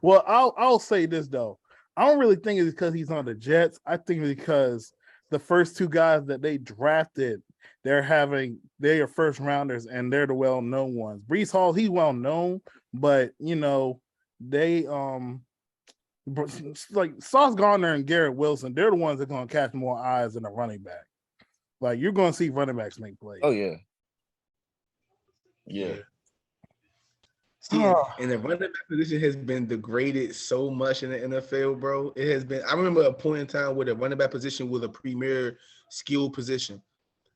Well, I'll say this though. I don't really think it's because he's on the Jets. I think it's because the first two guys that they drafted, they're are first rounders and they're the well-known ones. Brees Hall, he's well known, but you know, they like Sauce Gardner and Garrett Wilson, they're the ones that are going to catch more eyes than a running back. Like you're going to see running backs make plays. Oh yeah. See, and the running back position has been degraded so much in the NFL, bro. It has been. I remember a point in time where the running back position was a premier skill position.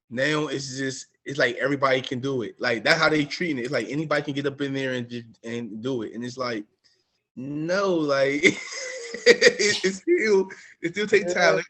Now it's like everybody can do it. Like that's how they treating it. It's like anybody can get up in there and do it. And it's like, no, like it still takes talent.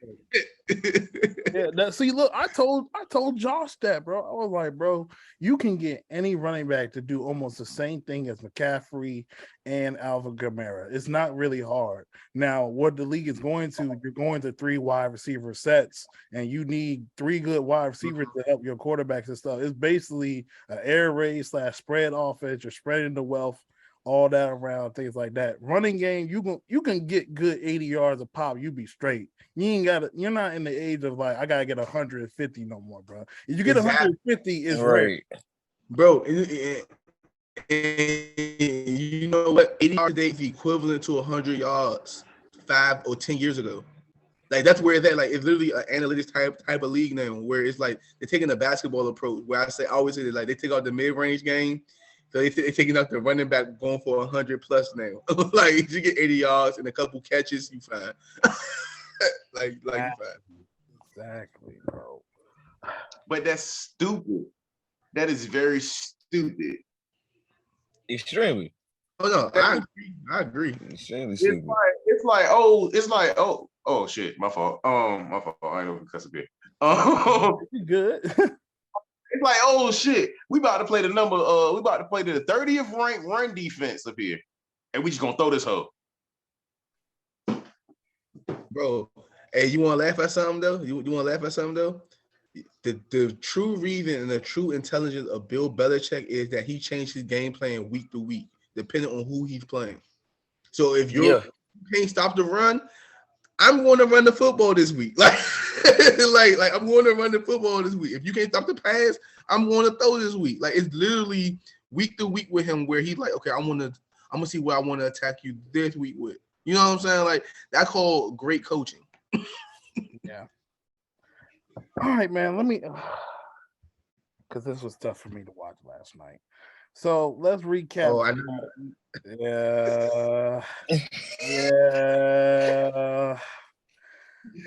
See, look, I told Josh that, bro. I was like, bro, you can get any running back to do almost the same thing as McCaffrey and Alvin Kamara. It's not really hard. Now, what the league is going to, you're going to 3 wide receiver sets, and you need 3 good wide receivers to help your quarterbacks and stuff. It's basically an air raid / spread offense. You're spreading the wealth, all that around, things like that. Running game, you can get good 80 yards a pop, you be straight. You're not in the age of like I gotta get 150 no more, bro. If you get 150, it's right, bro. And you know what? 80 yards a day is equivalent to 100 yards 5 or 10 years ago. Like that's where that it's literally an analytics type of league now, where it's like they're taking a basketball approach. Where I always say that like they take out the mid range game. So they're taking out the running back going for 100 plus now. Like if you get 80 yards and a couple catches, you fine. like you fine. Exactly, bro. But that's stupid. That is very stupid. Extremely. Oh no, I agree. Extremely stupid. It's like oh shit, my fault. My fault. I ain't know if cuss a bit. You good? It's like, oh shit, we about to play the 30th ranked run defense up here, and we just gonna throw this hoe. Bro, hey, you want to laugh at something though? You want to laugh at something though? The true reason and the true intelligence of Bill Belichick is that he changed his game plan week to week, depending on who he's playing. So if you can't stop the run, I'm going to run the football this week. Like I'm going to run the football this week. If you can't stop the pass, I'm going to throw this week. Like it's literally week to week with him, where he's like, okay, I'm gonna see where I want to attack you this week with. You know what I'm saying? Like that's called great coaching. Yeah. All right, man. Let me, because this was tough for me to watch last night. So let's recap. Oh, I know. Yeah.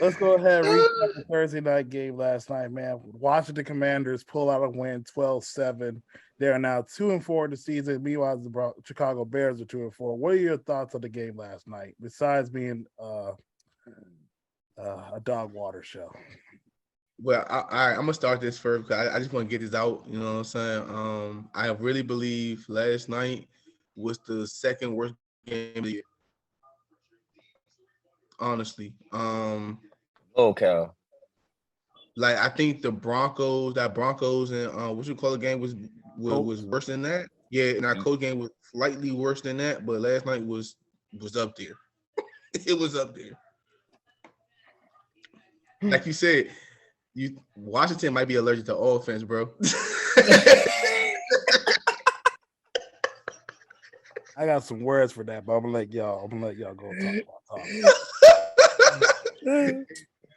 Let's go ahead and recap the Thursday night game last night, man. Washington Commanders pull out a win, 12-7. They are now 2-4 in the season. Meanwhile, the Chicago Bears are 2-4. What are your thoughts on the game last night? Besides being a dog water show. Well, I'm gonna start this first because I just want to get this out. You know what I'm saying? I really believe last night was the second worst game of the year. Honestly, Oh, Cal. like I think the Broncos and what you call the game was worse than that. Yeah, and our Colts game was slightly worse than that, but last night was up there. It was up there. Like you said, Washington might be allergic to offense, bro. I got some words for that, but I'm gonna let y'all go talk.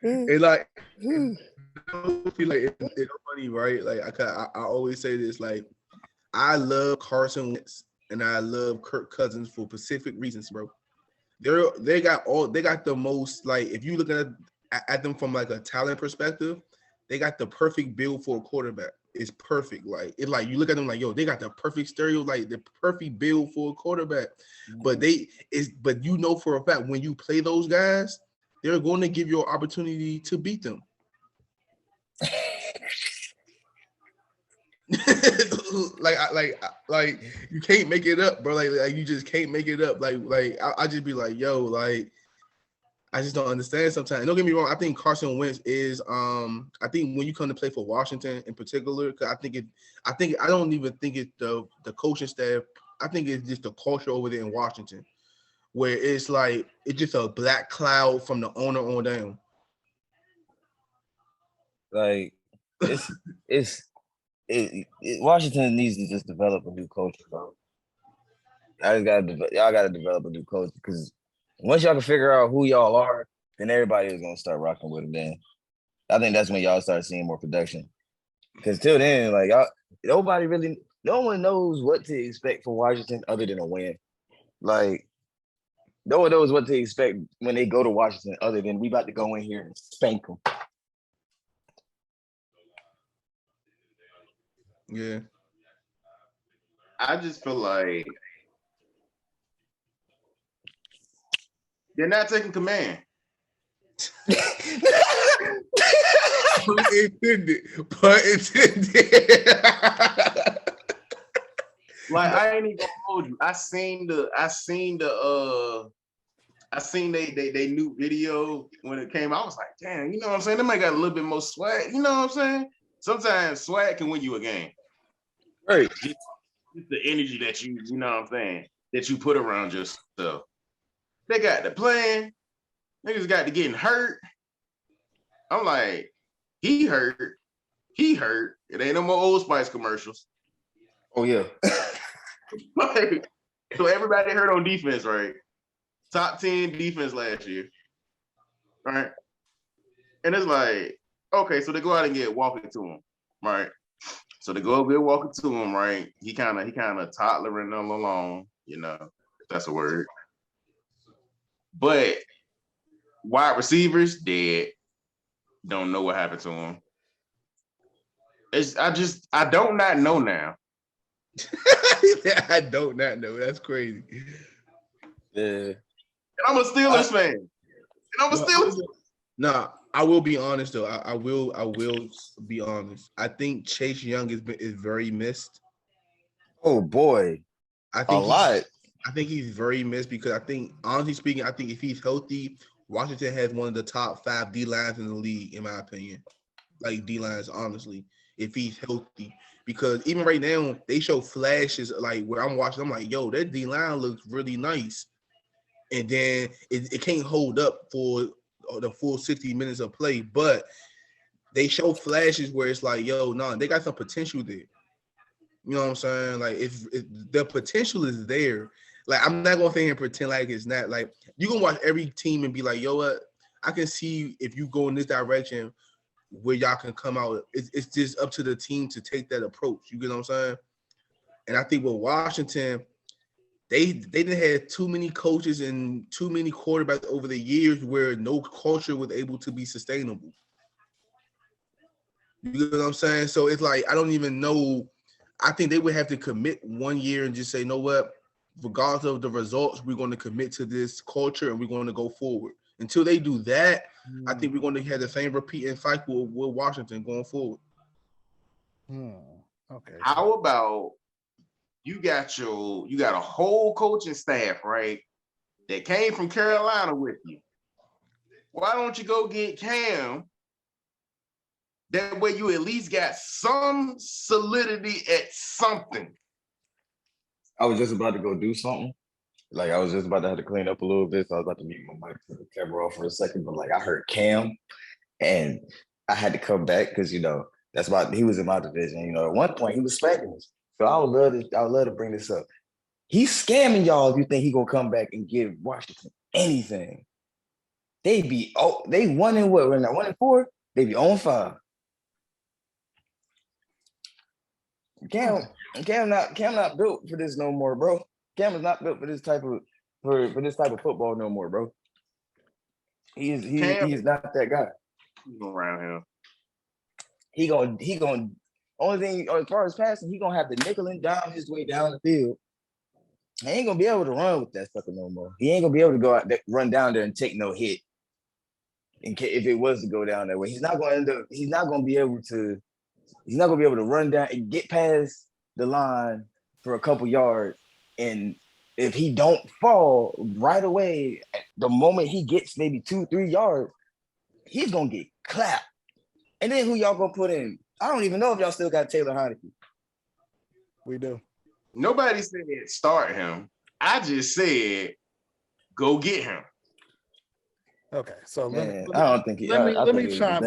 And like, I feel like it's funny, right? Like I always say this, like I love Carson Wentz and I love Kirk Cousins for specific reasons, bro. They got the most, like if you look at them from like a talent perspective, they got the perfect build for a quarterback. It's perfect. Like it's like you look at them like, yo, they got the perfect stereo, like the perfect build for a quarterback. But you know for a fact when you play those guys, they're going to give you an opportunity to beat them. like you can't make it up, bro. Like you just can't make it up. Like I just be like, yo, like I just don't understand sometimes. Don't get me wrong. I think Carson Wentz is I think when you come to play for Washington in particular, because I don't even think it's the coaching staff. I think it's just the culture over there in Washington, where it's like it's just a black cloud from the owner on down. Like Washington needs to just develop a new coach, bro. Y'all gotta develop a new coach because once y'all can figure out who y'all are, then everybody is gonna start rocking with them. Then I think that's when y'all start seeing more production. Because till then, like no one knows what to expect from Washington other than a win. Like no one knows what to expect when they go to Washington other than we about to go in here and spank them. Yeah. I just feel like they're not taking command. Pun intended. Like I ain't even gonna hold you. I seen they new video when it came out. I was like, damn, you know what I'm saying? They might got a little bit more swag. You know what I'm saying? Sometimes swag can win you a game. Right. Just the energy that you know what I'm saying, that you put around yourself. They got the plan. Niggas got to getting hurt. I'm like, he hurt. It ain't no more Old Spice commercials. Oh yeah. Like, so everybody hurt on defense, right? Top 10 defense last year. Right? And it's like, okay, so they go out and get Walker to him, right? So they go get Walker to him, right? He kind of toddlering them along, you know, if that's a word. But wide receivers dead. Don't know what happened to him. I don't not know now. I don't not know. That's crazy. Yeah. And I'm a Steelers fan. Nah, I will be honest though. I will be honest. I think Chase Young is very missed. Oh boy. I think I think he's very missed because I think, honestly speaking, I think if he's healthy, Washington has one of the top 5 D lines in the league, in my opinion. Like D lines, honestly, if he's healthy. Because even right now, they show flashes like where I'm watching, I'm like, yo, that D line looks really nice. And then it can't hold up for the full 60 minutes of play, but they show flashes where it's like, yo, no, they got some potential there. You know what I'm saying? Like, if the potential is there, like, I'm not gonna sit here and pretend like it's not. Like, you can watch every team and be like, yo, what? I can see if you go in this direction where y'all can come out. It's just up to the team to take that approach. You get what I'm saying? And I think with Washington, they didn't have too many coaches and too many quarterbacks over the years where no culture was able to be sustainable. You get what I'm saying? So it's like, I don't even know. I think they would have to commit 1 year and just say, you know what? Regardless of the results, we're going to commit to this culture and we're going to go forward. Until they do that, I think we're going to have the same repeating cycle with Washington going forward. Okay. How about you got a whole coaching staff, right? That came from Carolina with you. Why don't you go get Cam? That way you at least got some solidity at something. I was just about to go do something. Like I was just about to have to clean up a little bit. So I was about to mute my mic, put the camera off for a second. But like I heard Cam and I had to come back because he was in my division. At one point he was smacking us. So I would love to bring this up. He's scamming y'all if you think he gonna come back and give Washington anything. They 1-4. We're not 1-4. They be 0-5. Cam not built for this no more, bro. Cam is not built for this type of football no more, bro. He's not that guy. Around him. He going only thing as far as passing, he gonna have to nickel and dime his way down the field. He ain't gonna be able to run with that sucker no more. He ain't gonna be able to go out there, run down there and take no hit. If it was to go down that way, he's not gonna be able to run down and get past the line for a couple yards. And if he don't fall right away, the moment he gets maybe 2-3 yards, he's gonna get clapped. And then who y'all gonna put in? I don't even know if y'all still got Taylor Heineke. We do. Nobody said start him. I just said go get him. Okay, so let me chime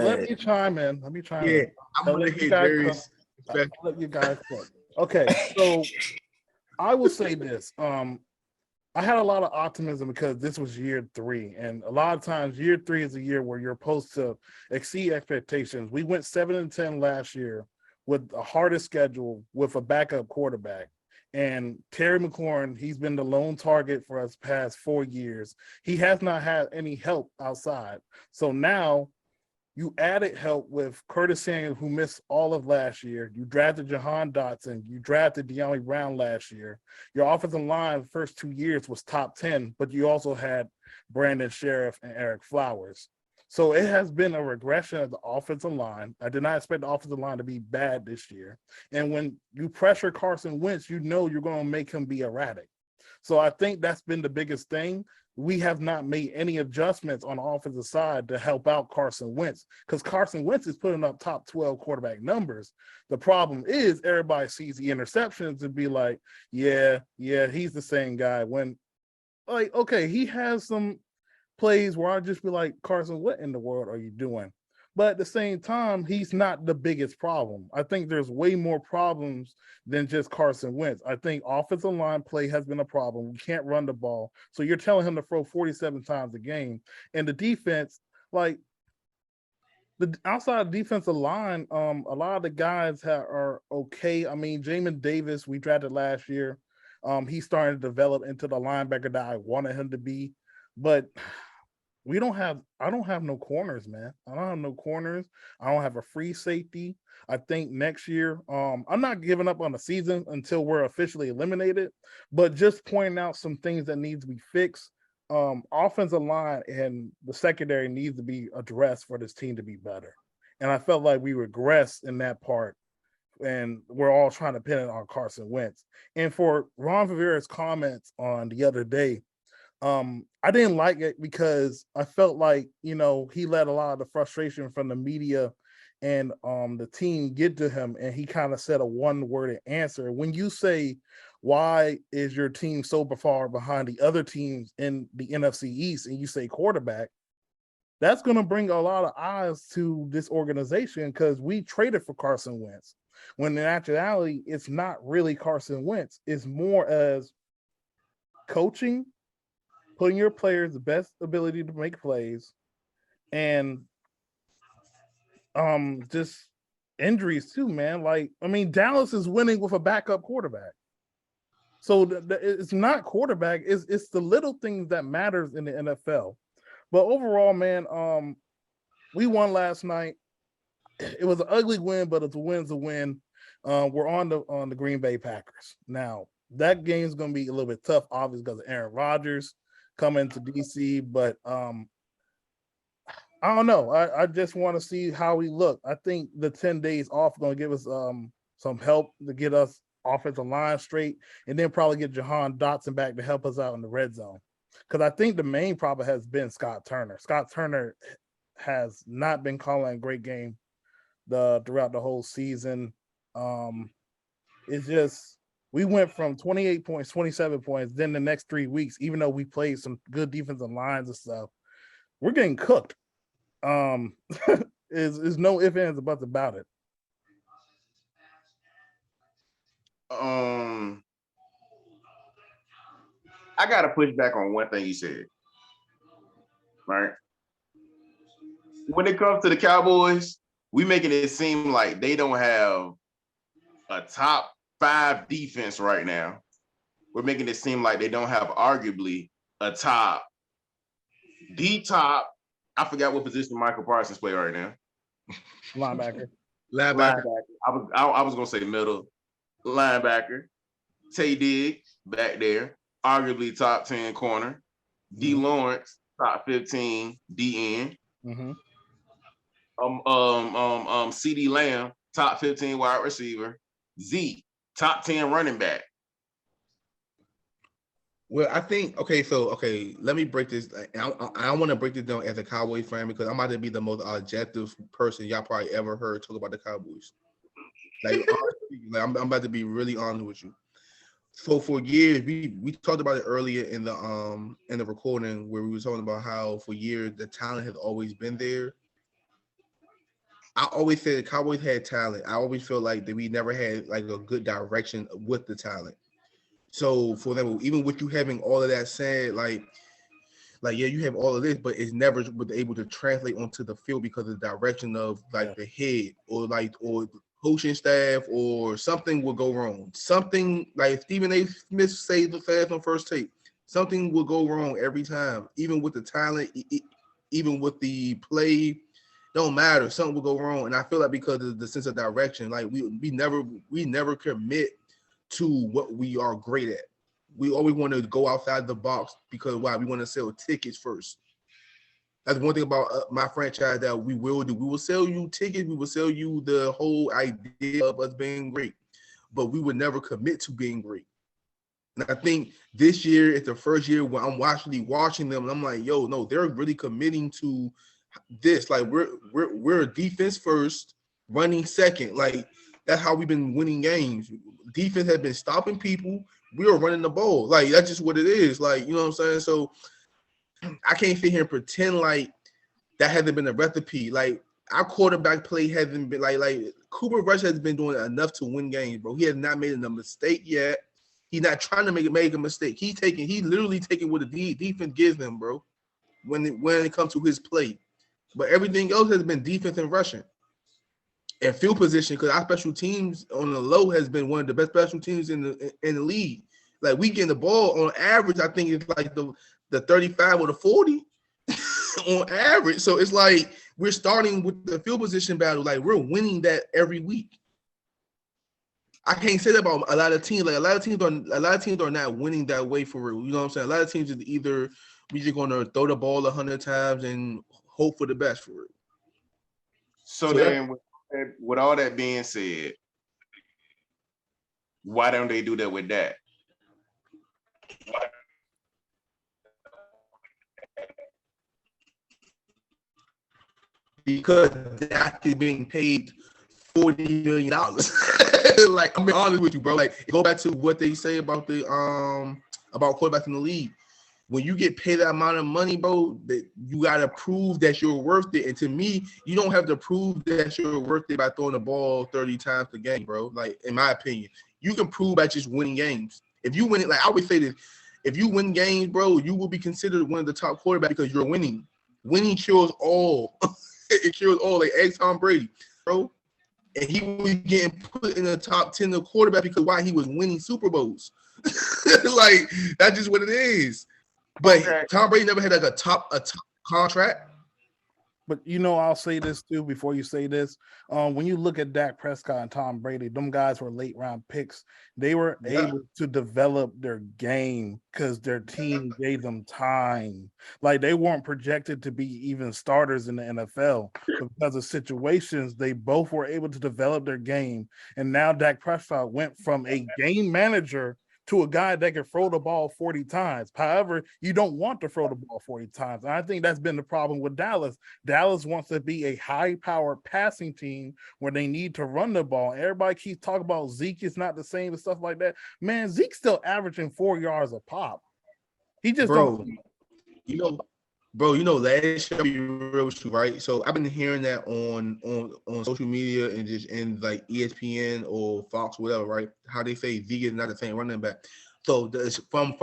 in. Yeah, I'm gonna hit Darius. Let you guys talk. Okay, so I will say this. I had a lot of optimism because this was year 3, and a lot of times year 3 is a year where you're supposed to exceed expectations. We went 7-10 last year with the hardest schedule with a backup quarterback. And Terry McLaurin, he's been the lone target for us past 4 years. He has not had any help outside. So now you added help with Curtis Samuel, who missed all of last year. You drafted Jahan Dotson. You drafted De'Ami Brown last year. Your offensive line the first 2 years was top 10, but you also had Brandon Sheriff and Eric Flowers. So it has been a regression of the offensive line. I did not expect the offensive line to be bad this year. And when you pressure Carson Wentz, you're going to make him be erratic. So I think that's been the biggest thing. We have not made any adjustments on the offensive side to help out Carson Wentz because Carson Wentz is putting up top 12 quarterback numbers. The problem is everybody sees the interceptions and be like, yeah, he's the same guy. When, like, okay, he has some plays where I just be like, Carson, what in the world are you doing? But at the same time, he's not the biggest problem. I think there's way more problems than just Carson Wentz. I think offensive line play has been a problem. We can't run the ball. So you're telling him to throw 47 times a game. And the defense, like the outside defensive line, a lot of the guys are okay. I mean, Jamin Davis, we drafted last year. He's starting to develop into the linebacker that I wanted him to be. But I don't have no corners, man. I don't have no corners. I don't have a free safety. I think next year, I'm not giving up on the season until we're officially eliminated, but just pointing out some things that need to be fixed. Offensive line and the secondary needs to be addressed for this team to be better. And I felt like we regressed in that part, and we're all trying to pin it on Carson Wentz. And for Ron Rivera's comments on the other day, I didn't like it because I felt like, he let a lot of the frustration from the media and the team get to him, and he kind of said a one-worded answer. When you say, why is your team so far behind the other teams in the NFC East, and you say quarterback, that's going to bring a lot of eyes to this organization because we traded for Carson Wentz. When in actuality, it's not really Carson Wentz. It's more as coaching, putting your players the best ability to make plays, and just injuries too, man. Like, I mean, Dallas is winning with a backup quarterback. So it's not quarterback, it's the little things that matters in the NFL. But overall, man, we won last night. It was an ugly win, but it's a win's a win. We're on the Green Bay Packers. Now, that game's going to be a little bit tough, obviously, because of Aaron Rodgers coming to DC, but I don't know. I just want to see how we look. I think the 10 days off going to give us some help to get us offensive line straight, and then probably get Jahan Dotson back to help us out in the red zone. Because I think the main problem has been Scott Turner. Scott Turner has not been calling a great game throughout the whole season. It's just we went from 28 points, 27 points. Then the next 3 weeks, even though we played some good defensive lines and stuff, we're getting cooked. Is no ifs, ands, or buts about it. I gotta push back on one thing you said. Right? When it comes to the Cowboys, we making it seem like they don't have a top 5 defense right now. We're making it seem like they don't have arguably a top. I forgot what position Michael Parsons play right now. Linebacker. I was gonna say middle linebacker. Tay Diggs back there, arguably top 10 corner. D. Lawrence, top 15 DN. CD Lamb, top 15 wide receiver. Z, top 10 running back. Well, I think let me break this. I want to break this down as a Cowboys fan because I'm about to be the most objective person y'all probably ever heard talk about the Cowboys. Like, I'm about to be really honest with you. So for years, we talked about it earlier in the recording where we were talking about how for years the talent has always been there. I always said the Cowboys had talent. I always felt like that we never had like a good direction with the talent. So for example, even with you having all of that said, like yeah, you have all of this, but it's never was able to translate onto the field because of the direction of the head or coaching staff or something will go wrong. Something like Stephen A. Smith said the fast on First Take. Something will go wrong every time, even with the talent, even with the play. Don't matter. Something will go wrong, and I feel like because of the sense of direction, like we never commit to what we are great at. We always want to go outside the box because why? We want to sell tickets first. That's one thing about my franchise that we will do. We will sell you tickets. We will sell you the whole idea of us being great, but we would never commit to being great. And I think this year is the first year when I'm actually watching them, and I'm like, yo, no, they're really committing to this. Like we're defense first, running second. Like that's how we've been winning games. Defense has been stopping people. We are running the ball. Like that's just what it is. Like, you know what I'm saying? So I can't sit here and pretend like that hasn't been a recipe. Like our quarterback play hasn't been like Cooper Rush has been doing enough to win games, bro. He has not made a mistake yet. He's not trying to make a mistake. He's literally taking what the defense gives him, bro. When it comes to his play, but everything else has been defense and rushing and field position because our special teams on the low has been one of the best special teams in the league. Like we getting the ball on average, I think it's like the 35 or the 40 on average. So it's like we're starting with the field position battle. Like we're winning that every week. I can't say that about a lot of teams. Like a lot of teams are not winning that way for real. You know what I'm saying? A lot of teams is either we just gonna throw the ball 100 times and hope for the best for it. So then, with all that being said, why don't they do that with that? Because Dak is being paid $40 million. Like, I'm being honest with you, bro. Like, go back to what they say about the about quarterbacks in the league. When you get paid that amount of money, bro, that you gotta prove that you're worth it. And to me, you don't have to prove that you're worth it by throwing the ball 30 times a game, bro. Like, in my opinion, you can prove by just winning games. If you win it, like I always say this, if you win games, bro, you will be considered one of the top quarterbacks because you're winning. Winning cures all. It cures all. Like Tom Brady, bro. And he was getting put in the top 10 of quarterback because why? He was winning Super Bowls. Like, that's just what it is. But okay. Tom Brady never had like a top contract. But I'll say this too before you say this. When you look at Dak Prescott and Tom Brady, them guys were late round picks. They were able to develop their game because their team gave them time. Like they weren't projected to be even starters in the NFL, but because of situations, they both were able to develop their game. And now Dak Prescott went from a game manager to a guy that can throw the ball 40 times. However, you don't want to throw the ball 40 times. And I think that's been the problem with Dallas. Dallas wants to be a high-powered passing team where they need to run the ball. Everybody keeps talking about Zeke is not the same and stuff like that. Man, Zeke's still averaging 4 yards a pop. He just Bro, last year, be real with you, right? So I've been hearing that on social media and just in like ESPN or Fox, whatever, right? How they say Zeke is not the same running back. So from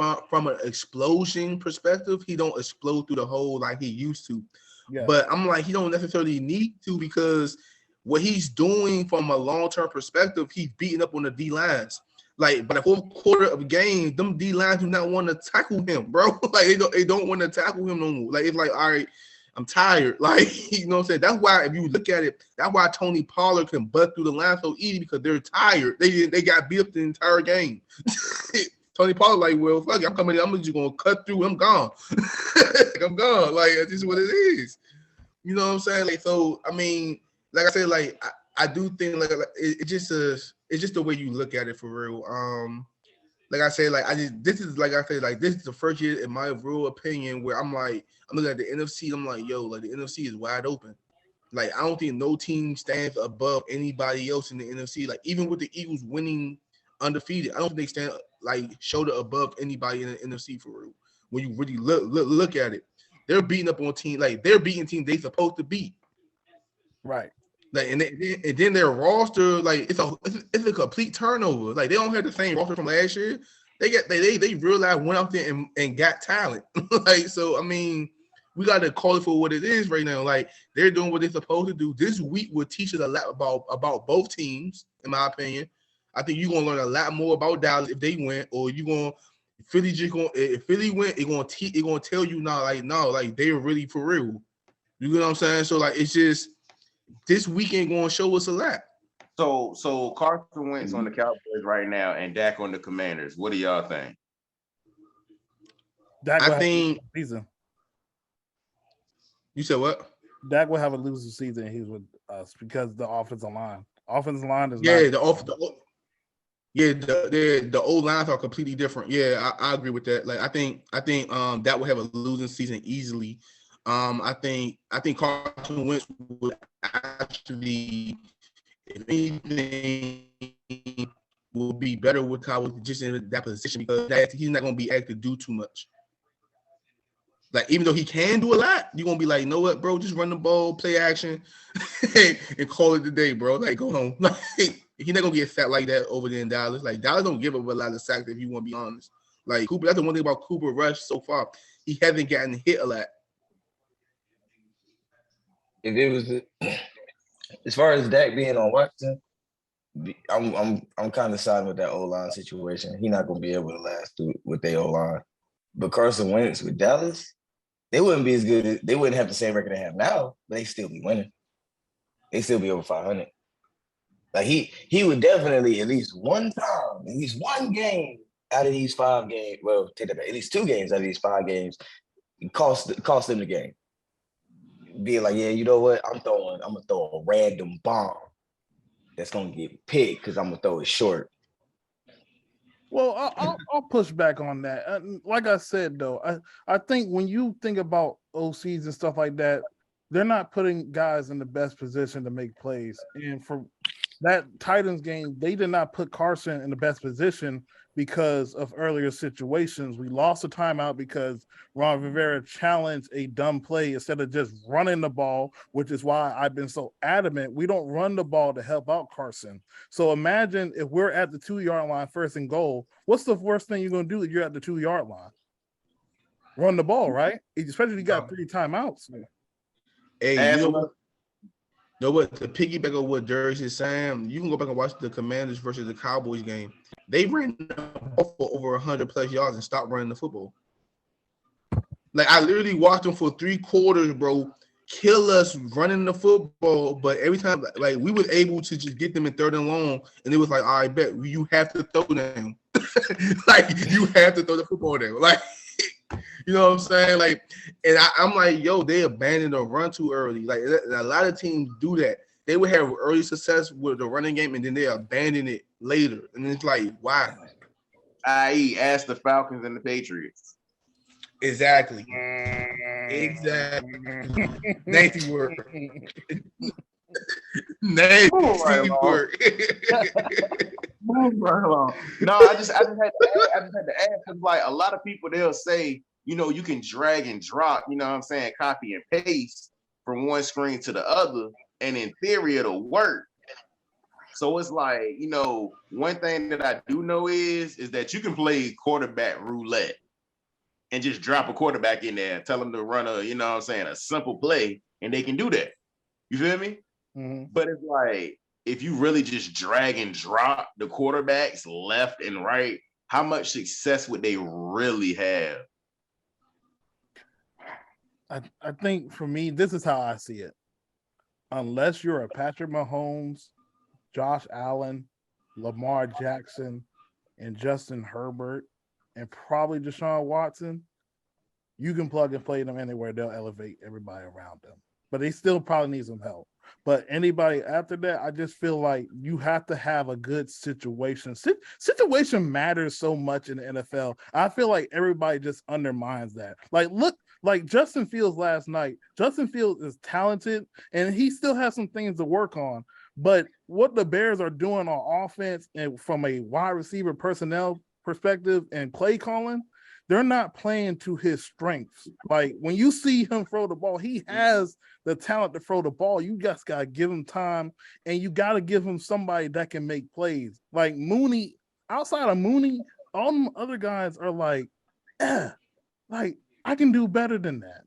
an explosion perspective, he don't explode through the hole like he used to. Yeah. But I'm like, he don't necessarily need to, because what he's doing from a long-term perspective, he's beating up on the D lines. Like by the fourth quarter of the game, them D lines do not want to tackle him, bro. Like they don't want to tackle him no more. Like it's like, all right, I'm tired. Like, you know what I'm saying? That's why if you look at it, that's why Tony Pollard can butt through the line so easy, because they're tired. They got beat up the entire game. Tony Pollard like, well, fuck it, I'm coming in, I'm just gonna cut through. I'm gone. I'm gone. Like this is what it is. You know what I'm saying? Like, so I mean, like I said, like I do think like it's just the way you look at it for real. Like I said, like this is the first year, in my real opinion, where I'm looking at the NFC. I'm like, yo, like the NFC is wide open. Like I don't think no team stands above anybody else in the NFC. Like even with the Eagles winning undefeated, I don't think they stand like shoulder above anybody in the NFC for real. When you really look at it, they're beating up on teams, like they're beating teams they supposed to beat. Right. Like and then their roster, like it's a complete turnover. Like they don't have the same roster from last year. They realized, went out there and got talent. Like, so I mean, we got to call it for what it is right now. Like they're doing what they're supposed to do. This week will teach us a lot about both teams, in my opinion. I think you're gonna learn a lot more about Dallas if they win, or you gonna Philly just gonna if Philly win, it gonna tell you now, like they're really for real. You know what I'm saying? So like it's just this weekend gonna show us a lot. So Carson Wentz on the Cowboys right now and Dak on the Commanders. What do y'all think? I think season. You said what? Dak will have a losing season. He's with us because the offensive line. Offensive line is the old lines are completely different. Yeah, I agree with that. Like I think that will have a losing season easily. I think Carson Wentz would actually, if anything, will be better with Cowboys just in that position, because he's not going to be asked to do too much. Like, even though he can do a lot, you're going to be like, you know what, bro, just run the ball, play action, and call it the day, bro. Like, go home. Like, he's not going to get fat like that over there in Dallas. Like, Dallas don't give up a lot of sacks, if you want to be honest. Like, Cooper, that's the one thing about Cooper Rush so far. He hasn't gotten hit a lot. If it was, as far as Dak being on Washington, I'm kind of siding with that O-line situation. He's not going to be able to last through with their O-line. But Carson Wentz with Dallas, they wouldn't be as good. They wouldn't have the same record they have now, but they still be winning. They still be over 500. Like he would definitely at least one game out of these 5 games. Well, take that back. At least 2 games out of these 5 games cost them the game. Being like, yeah, you know what? I'm gonna throw a random bomb that's gonna get picked because I'm gonna throw it short. Well, I'll push back on that. Like I said, though, I think when you think about OCs and stuff like that, they're not putting guys in the best position to make plays. And for that Titans game, they did not put Carson in the best position because of earlier situations. We lost a timeout because Ron Rivera challenged a dumb play instead of just running the ball, which is why I've been so adamant. We don't run the ball to help out Carson. So imagine if we're at the 2-yard line, 1st and goal. What's the worst thing you're going to do if you're at the 2-yard line? Run the ball, right? Especially if you got 3 timeouts. Hey, you know what? To piggyback on what Darius is saying, you can go back and watch the Commanders versus the Cowboys game. They ran the ball for over 100+ yards and stopped running the football. Like, I literally watched them for 3 quarters, bro, kill us running the football, but every time like we were able to just get them in 3rd and long, and it was like, I bet you have to throw them. Like you have to throw the football down. Like you know what I'm saying? Like, and I'm like, yo, they abandoned the run too early. Like a lot of teams do that. They would have early success with the running game, and then they abandon it later. And it's like, why? I.e., ask the Falcons and the Patriots. Exactly. Nasty word. Nasty word. Move right along. No, I just had to ask because like a lot of people they'll say, you know, you can drag and drop, you know what I'm saying, copy and paste from one screen to the other, and in theory it'll work. So it's like, you know, one thing that I do know is that you can play quarterback roulette and just drop a quarterback in there and tell them to run a, you know what I'm saying, a simple play, and they can do that. You feel me? Mm-hmm. But it's like, if you really just drag and drop the quarterbacks left and right, how much success would they really have? I think for me, this is how I see it. Unless you're a Patrick Mahomes, Josh Allen, Lamar Jackson, and Justin Herbert, and probably Deshaun Watson, you can plug and play them anywhere. They'll elevate everybody around them. But they still probably need some help. But anybody after that, I just feel like you have to have a good situation. Situation matters so much in the NFL. I feel like everybody just undermines that. Like, look, like Justin Fields last night. Justin Fields is talented, and he still has some things to work on. But what the Bears are doing on offense and from a wide receiver personnel perspective and play calling, they're not playing to his strengths. Like when you see him throw the ball, he has the talent to throw the ball. You just got to give him time, and you got to give him somebody that can make plays. Like Mooney, outside of Mooney, all them other guys are like, like I can do better than that.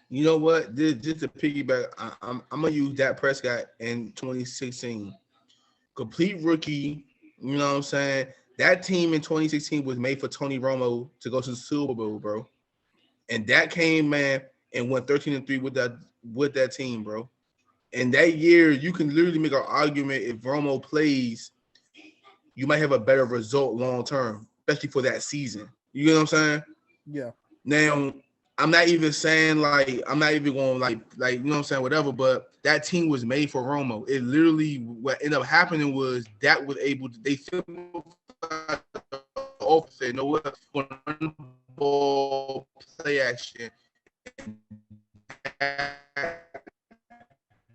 You know what? Just to piggyback, I'm gonna use Dak Prescott in 2016. Complete rookie. You know what I'm saying? That team in 2016 was made for Tony Romo to go to the Super Bowl, bro. And that came, man, and went 13-3 with that team, bro. And that year, you can literally make an argument if Romo plays, you might have a better result long term, especially for that season. You know what I'm saying? Yeah. Now, I'm not even saying I'm not even going like you know what I'm saying, whatever, but that team was made for Romo. It literally, what ended up happening was that was able to, they simplified the offense, you know what, run ball, play action.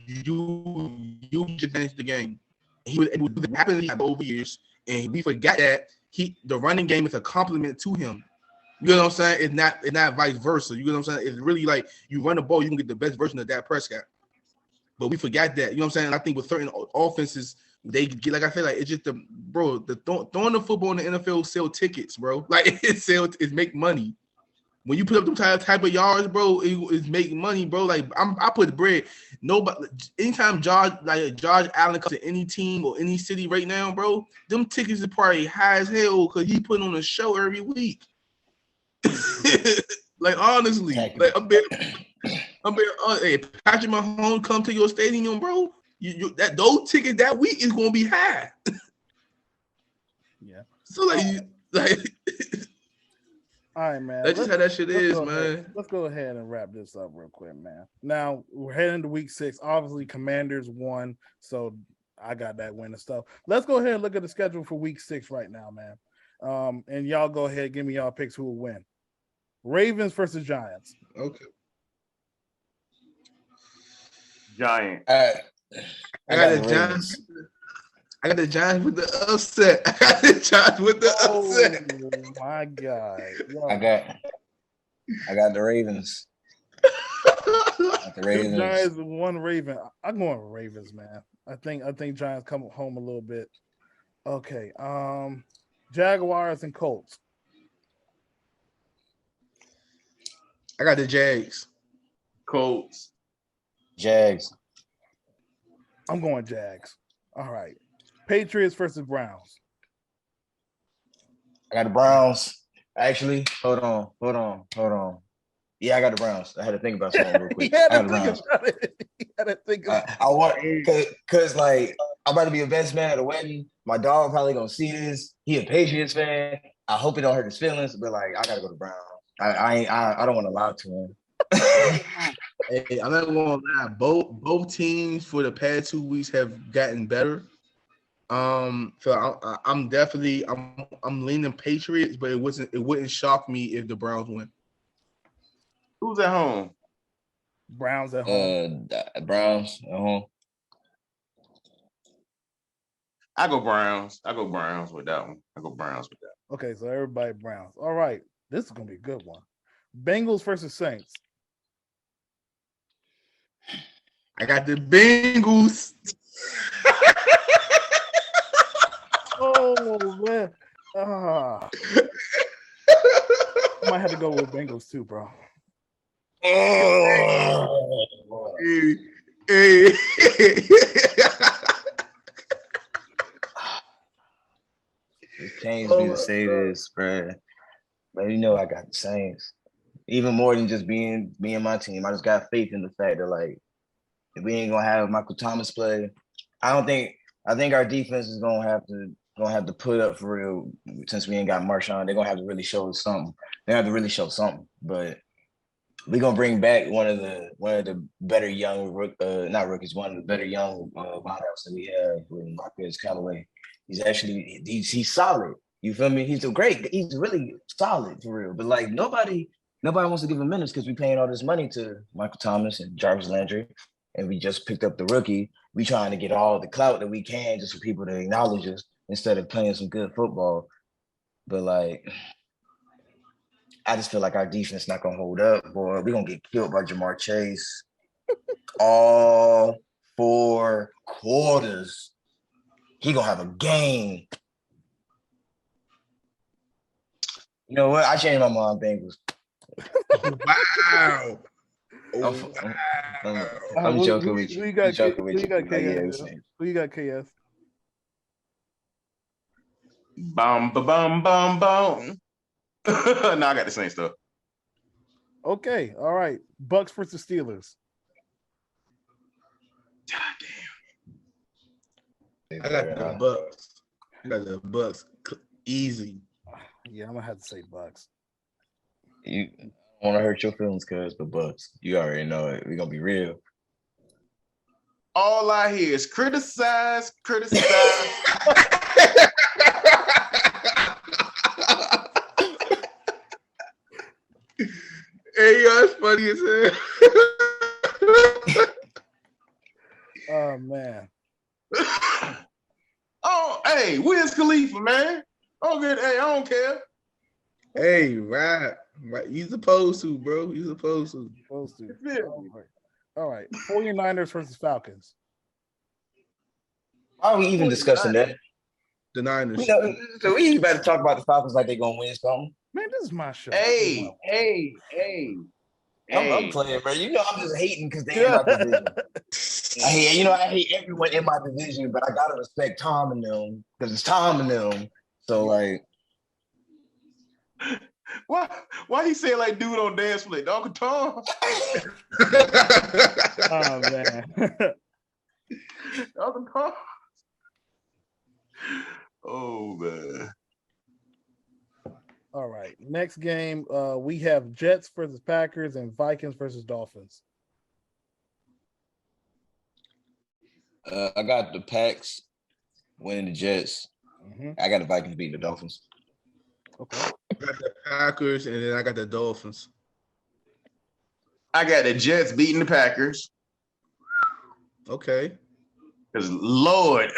You just managed the game. He was able to do that happen over years, and we forgot that the running game is a compliment to him. You know what I'm saying? It's not vice versa. You know what I'm saying? It's really like you run the ball, you can get the best version of Dak Prescott. But we forgot that. You know what I'm saying? I think with certain offenses, they get, like I said, like it's just throwing the football in the NFL sell tickets, bro. Like it's make money. When you put up them type of yards, bro, it's making money, bro. Like I put the bread. Nobody, anytime Josh Allen comes to any team or any city right now, bro, them tickets are probably high as hell because he putting on a show every week. Like honestly, like I'm betting, hey, Patrick Mahomes come to your stadium, bro. You that those tickets that week is gonna be high. Yeah. So like all right, man. That's just how that shit is, man. Let's go ahead and wrap this up real quick, man. Now we're heading to week 6. Obviously, Commanders won, so I got that win and stuff. Let's go ahead and look at the schedule for week 6 right now, man. And y'all go ahead, give me y'all picks who will win. Ravens versus Giants. Okay. Giants. I got the Giants. I got the Giants with the upset. Oh my God. Yo. I got the Ravens. The Ravens. Giants one Raven. I'm going with Ravens, man. I think Giants come home a little bit. Okay. Jaguars and Colts. I got the Jags. Colts. Jags. I'm going Jags. All right. Patriots versus Browns. I got the Browns. Actually, hold on. Yeah, I got the Browns. I had to think about something real quick. He had I to got the think Browns. about it. He had to think about I want because like I'm about to be a best man at a wedding. My dog probably gonna see this. He a Patriots fan. I hope it don't hurt his feelings, but like I gotta go to Browns. I don't want to lie to him. Hey, I'm not gonna lie. Both teams for the past 2 weeks have gotten better. So I'm definitely I'm leaning Patriots, but it wouldn't shock me if the Browns win. Who's at home? Browns at home. Browns at home. I go Browns. I go Browns with that one. I go Browns with that. Okay, so everybody Browns. All right. This is gonna be a good one. Bengals versus Saints. I got the Bengals. Oh man. I might have to go with Bengals too, bro. Hey. It pains me to say this, bro. But you know I got the Saints. Even more than just being my team. I just got faith in the fact that like if we ain't gonna have Michael Thomas play, I think our defense is gonna have to put up for real since we ain't got Marshawn. They're gonna have to really show something. They have to really show something. But we're gonna bring back one of the better young not rookies, one of the better young wideouts that we have with Marquez Callaway. He's solid. You feel me? He's really solid for real. But like nobody wants to give him minutes because we're paying all this money to Michael Thomas and Jarvis Landry, and we just picked up the rookie. We trying to get all the clout that we can just for people to acknowledge us instead of playing some good football. But like, I just feel like our defense not gonna hold up, boy. We're gonna get killed by Jamar Chase all 4 quarters. He gonna have a game. You know what? I changed my mind, Bengals. Wow. I'm joking with you. Who you got? Joking with Who you got, you. KS? Who you got, KS? Bum ba bum bum bum. No, I got the same stuff. Okay, all right. Bucks versus Steelers. God I got the Bucks. I got the Bucks. Easy. Yeah, I'm gonna have to say Bucks. You want to hurt your feelings, cuz the Bucks. You already know it. We're gonna be real. All I hear is criticize. Hey, yo, that's funny as hell. Oh man. Oh, hey, Wiz Khalifa, man. I don't care. Hey, right. You supposed to, bro. You supposed to. Supposed to. All right. 49ers versus Falcons. Why are we even discussing that? The Niners. So we better talk about the Falcons like they're gonna win something. Man, this is my show. Hey. I'm playing, bro. You know I'm just hating because they in my division. I hate everyone in my division, but I gotta respect Tom and them because it's Tom and them. So like, why he say like dude on dance floor, Uncle Tom? Oh man. Uncle Tom. Oh man. All right. Next game, we have Jets versus Packers and Vikings versus Dolphins. I got the Packs winning the Jets. Mm-hmm. I got the Vikings beating the Dolphins. Okay. I got the Packers, and then I got the Dolphins. I got the Jets beating the Packers. Okay. Because Lord.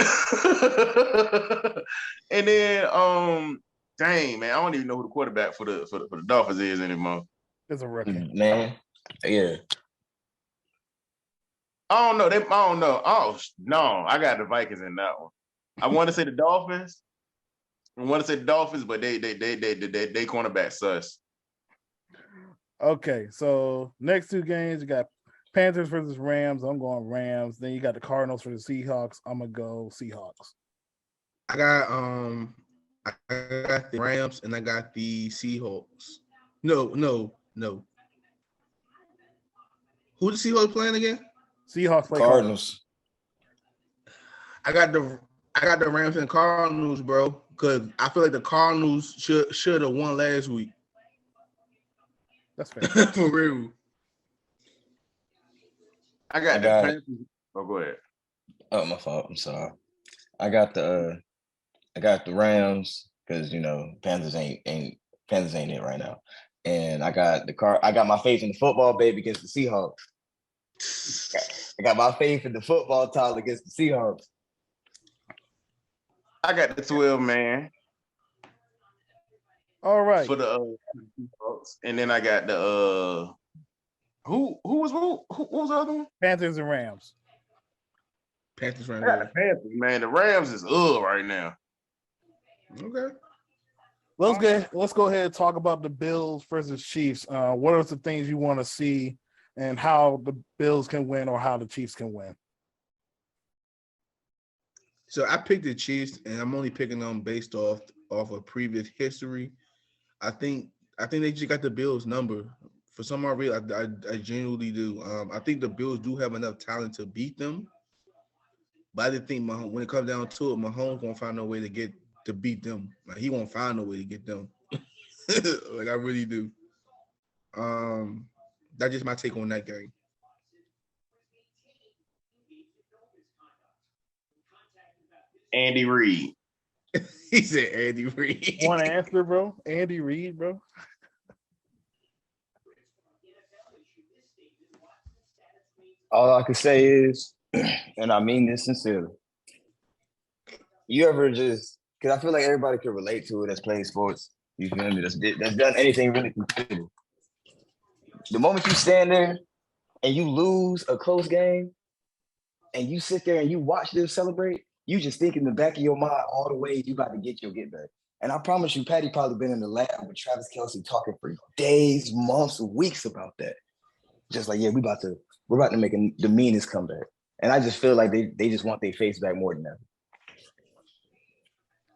And then dang man, I don't even know who the quarterback for the Dolphins is anymore. It's a rookie. Man. Yeah. I don't know. Oh no, I got the Vikings in that one. I want to say the Dolphins. But they cornerback sus. Okay, so next 2 games, you got Panthers versus Rams. I'm going Rams. Then you got the Cardinals for the Seahawks. I'm gonna go Seahawks. I got the Rams and I got the Seahawks. No. Who the Seahawks playing again? Seahawks play Cardinals. I got the Rams and Cardinals, bro. Because I feel like the Cardinals should have won last week. That's fair. For real. I got the Panthers. Oh, go ahead. Oh, my fault. I'm sorry. I got the Rams because Panthers ain't it right now, and I got my faith in the football baby against the Seahawks. I got my faith in the football title against the Seahawks. I got the 12 man All right. for the and then I got the who was the other one? Panthers and Rams. Panthers right I got now. the Panthers, man. The Rams is right now. Okay. Let's go ahead and talk about the Bills versus Chiefs. What are the things you want to see and how the Bills can win or how the Chiefs can win? So I picked the Chiefs, and I'm only picking them based off of previous history. I think they just got the Bills number. For some odd reason, I genuinely do. I think the Bills do have enough talent to beat them. But I didn't think when it comes down to it, Mahomes won't find no way to beat them. Like, he won't find no way to get them. Like, I really do. That's just my take on that game. Andy Reid. He said Andy Reid. One answer, bro. Andy Reid, bro. All I can say is, and I mean this sincerely, you ever just, because I feel like everybody can relate to it that's playing sports, you feel me, that's done anything really competitive. The moment you stand there and you lose a close game and you sit there and you watch them celebrate, you just think in the back of your mind all the ways you about to get your get back. And I promise you, Patty probably been in the lab with Travis Kelce talking for days, months, weeks about that. Just like, yeah, we're about to make the meanest comeback. And I just feel like they just want their face back more than ever.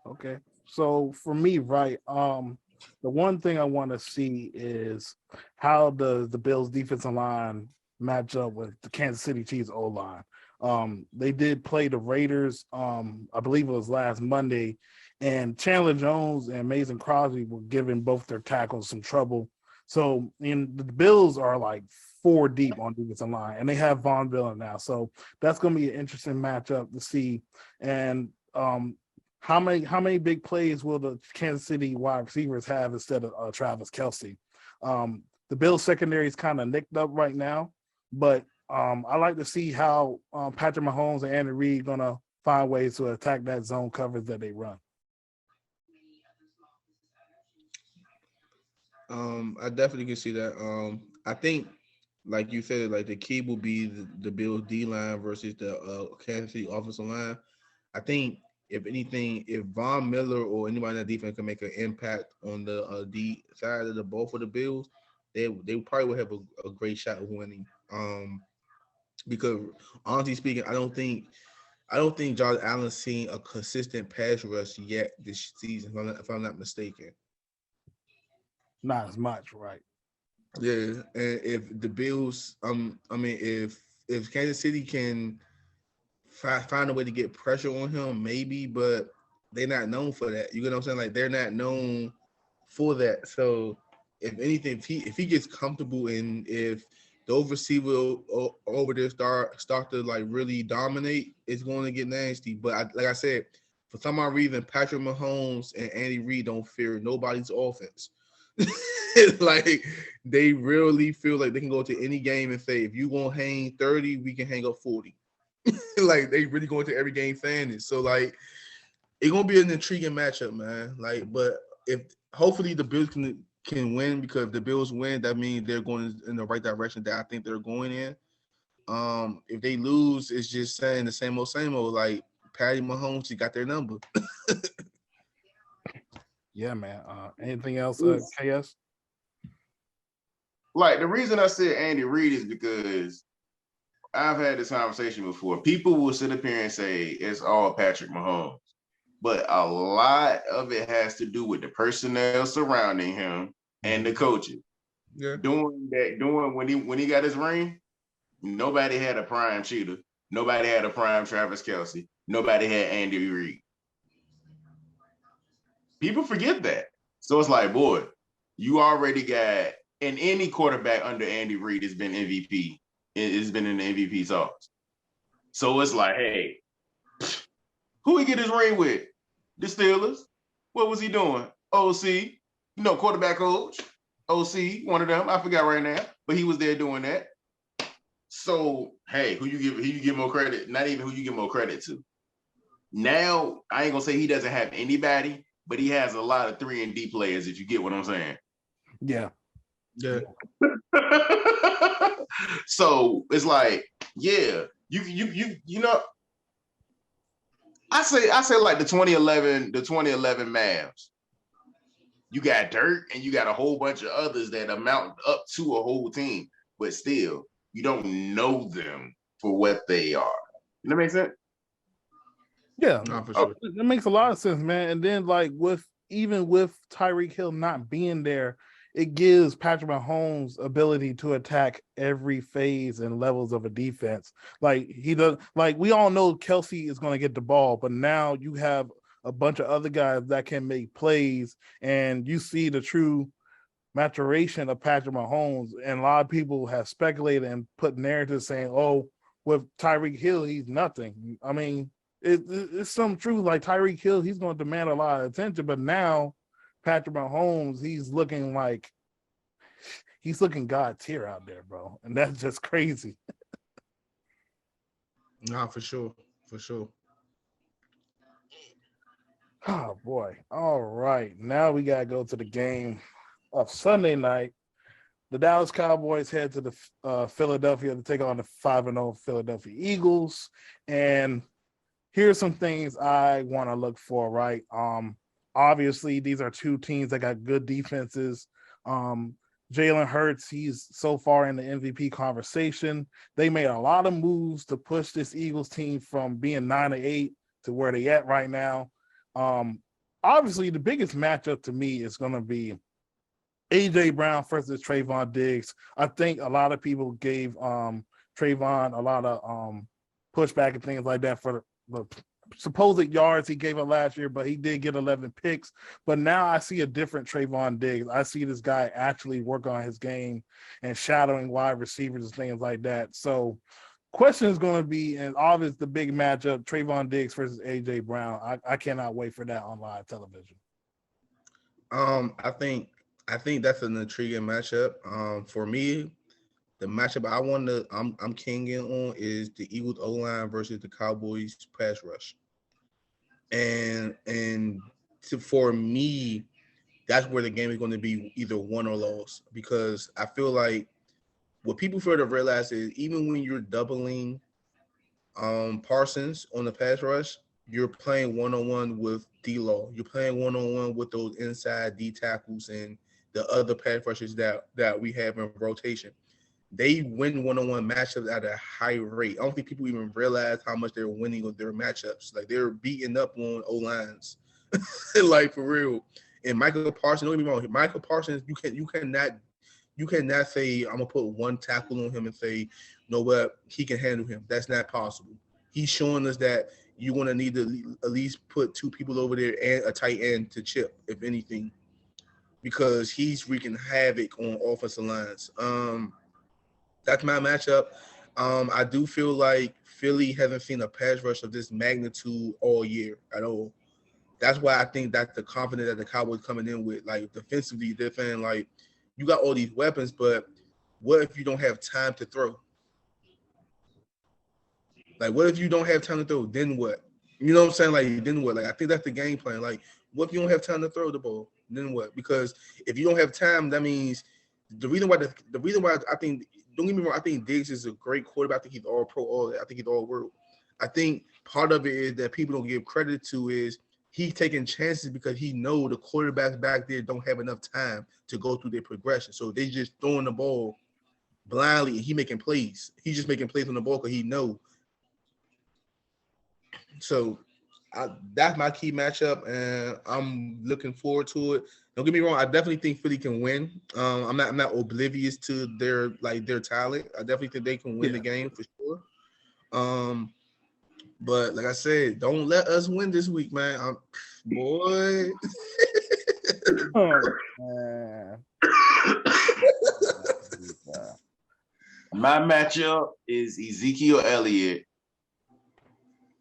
Okay. So for me, right, the one thing I want to see is how does the Bills defensive line match up with the Kansas City Chiefs O-line. They did play the Raiders, I believe it was last Monday, and Chandler Jones and Mason Crosby were giving both their tackles some trouble. So the Bills are like 4 deep on defensive line, and they have Von Miller now. So that's going to be an interesting matchup to see. And how many big plays will the Kansas City wide receivers have instead of Travis Kelce? The Bills secondary is kind of nicked up right now, but I like to see how Patrick Mahomes and Andy Reid going to find ways to attack that zone coverage that they run. I definitely can see that. I think, like you said, like the key will be the Bills D line versus the Kansas City offensive line. I think if anything, if Von Miller or anybody in that defense can make an impact on the D side of the ball for the Bills, they probably would have a great shot of winning. Because honestly speaking, I don't think Josh Allen's seen a consistent pass rush yet this season, if I'm not mistaken. Not as much, right? Yeah, and if the Bills, if Kansas City can find a way to get pressure on him, maybe, but they're not known for that. You get what I'm saying? Like, they're not known for that. So, if anything, if he gets comfortable and if those receivers over there start to like really dominate, it's going to get nasty. But like I said, for some odd reason, Patrick Mahomes and Andy Reid don't fear nobody's offense. Like, they really feel like they can go to any game and say, if you gonna hang 30, we can hang up 40. Like, they really go into every game saying it. So, like, it's gonna be an intriguing matchup, man. Like, but if hopefully the Bills can win, because if the Bills win, that means they're going in the right direction that I think they're going in. If they lose, it's just saying the same old. Like, Patty Mahomes, he got their number. Yeah, man. Anything else, KS? Like, the reason I said Andy Reid is because I've had this conversation before. People will sit up here and say it's all Patrick Mahomes, but a lot of it has to do with the personnel surrounding him and the coaches. Yeah. Doing when he got his ring, Nobody had a prime Cheetah. Nobody had a prime Travis Kelce. Nobody had Andy Reid. People forget that. So it's like, boy, you already got, and any quarterback under Andy Reid has been MVP. It's been in the MVP talks. So it's like, hey, who he get his ring with? The Steelers. What was he doing? OC, quarterback coach. OC, one of them. I forgot right now, but he was there doing that. So, hey, who you give more credit? Not even who you give more credit to. Now, I ain't gonna say he doesn't have anybody, but he has a lot of 3 and D players, if you get what I'm saying. Yeah. So it's like, yeah, you know, I say like the 2011 Mavs. You got Dirk and you got a whole bunch of others that amount up to a whole team, but still, you don't know them for what they are. Does that make sense? Yeah, for sure. It makes a lot of sense, man. And then like even with Tyreek Hill not being there, it gives Patrick Mahomes ability to attack every phase and levels of a defense. Like he does, like we all know Kelce is going to get the ball, but now you have a bunch of other guys that can make plays, and you see the true maturation of Patrick Mahomes. And a lot of people have speculated and put narratives saying, "Oh, with Tyreek Hill, he's nothing." I mean, it's some truth. Like Tyreek Hill, he's going to demand a lot of attention, but now Patrick Mahomes, he's looking God tier out there, bro, and that's just crazy. Nah, for sure. Oh boy! All right, now we gotta go to the game of Sunday night. The Dallas Cowboys head to the Philadelphia to take on the 5-0 Philadelphia Eagles, and here's some things I want to look for. Right, obviously these are two teams that got good defenses. Jalen Hurts, he's so far in the MVP conversation. They made a lot of moves to push this Eagles team from being 9-8 to where they at right now. Obviously, the biggest matchup to me is going to be AJ Brown versus Trayvon Diggs. I think a lot of people gave Trayvon a lot of pushback and things like that for the supposed yards he gave up last year, but he did get 11 picks. But now I see a different Trayvon Diggs. I see this guy actually work on his game and shadowing wide receivers and things like that. So question is going to be, and obviously the big matchup, Trayvon Diggs versus AJ Brown. I cannot wait for that on live television. I think that's an intriguing matchup. For me, the matchup I'm keying on is the Eagles O-line versus the Cowboys pass rush. For me, that's where the game is going to be either won or lost, because I feel like what people fail to realize is even when you're doubling Parsons on the pass rush, you're playing one-on-one with D-Law. You're playing one-on-one with those inside D tackles and the other pass rushers that we have in rotation. They win one-on-one matchups at a high rate. I don't think people even realize how much they're winning with their matchups. Like, they're beating up on O-lines, like, for real. And Michael Parsons, don't get me wrong, Michael Parsons, you cannot say I'm gonna put one tackle on him and say, you know what, he can handle him. That's not possible. He's showing us that you're gonna need to at least put two people over there and a tight end to chip, if anything, because he's wreaking havoc on offensive lines. That's my matchup. I do feel like Philly hasn't seen a pass rush of this magnitude all year at all. That's why I think that's the confidence that the Cowboys coming in with. Like, defensively, they're saying, like, you got all these weapons, but what if you don't have time to throw? Like, what if you don't have time to throw? Then what? You know what I'm saying? Like, then what? Like, I think that's the game plan. Like, what if you don't have time to throw the ball? Then what? Because if you don't have time, that means the reason why I think, don't get me wrong, I think Diggs is a great quarterback. I think he's all pro, I think he's all world. I think part of it is that people don't give credit to is he's taking chances because he know the quarterbacks back there don't have enough time to go through their progression. So they just throwing the ball blindly and he making plays. He's just making plays on the ball because he know. So that's my key matchup, and I'm looking forward to it. Don't get me wrong. I definitely think Philly can win. I'm not oblivious to their talent. I definitely think they can win the game for sure. But like I said, don't let us win this week, man. Boy. Man. My matchup is Ezekiel Elliott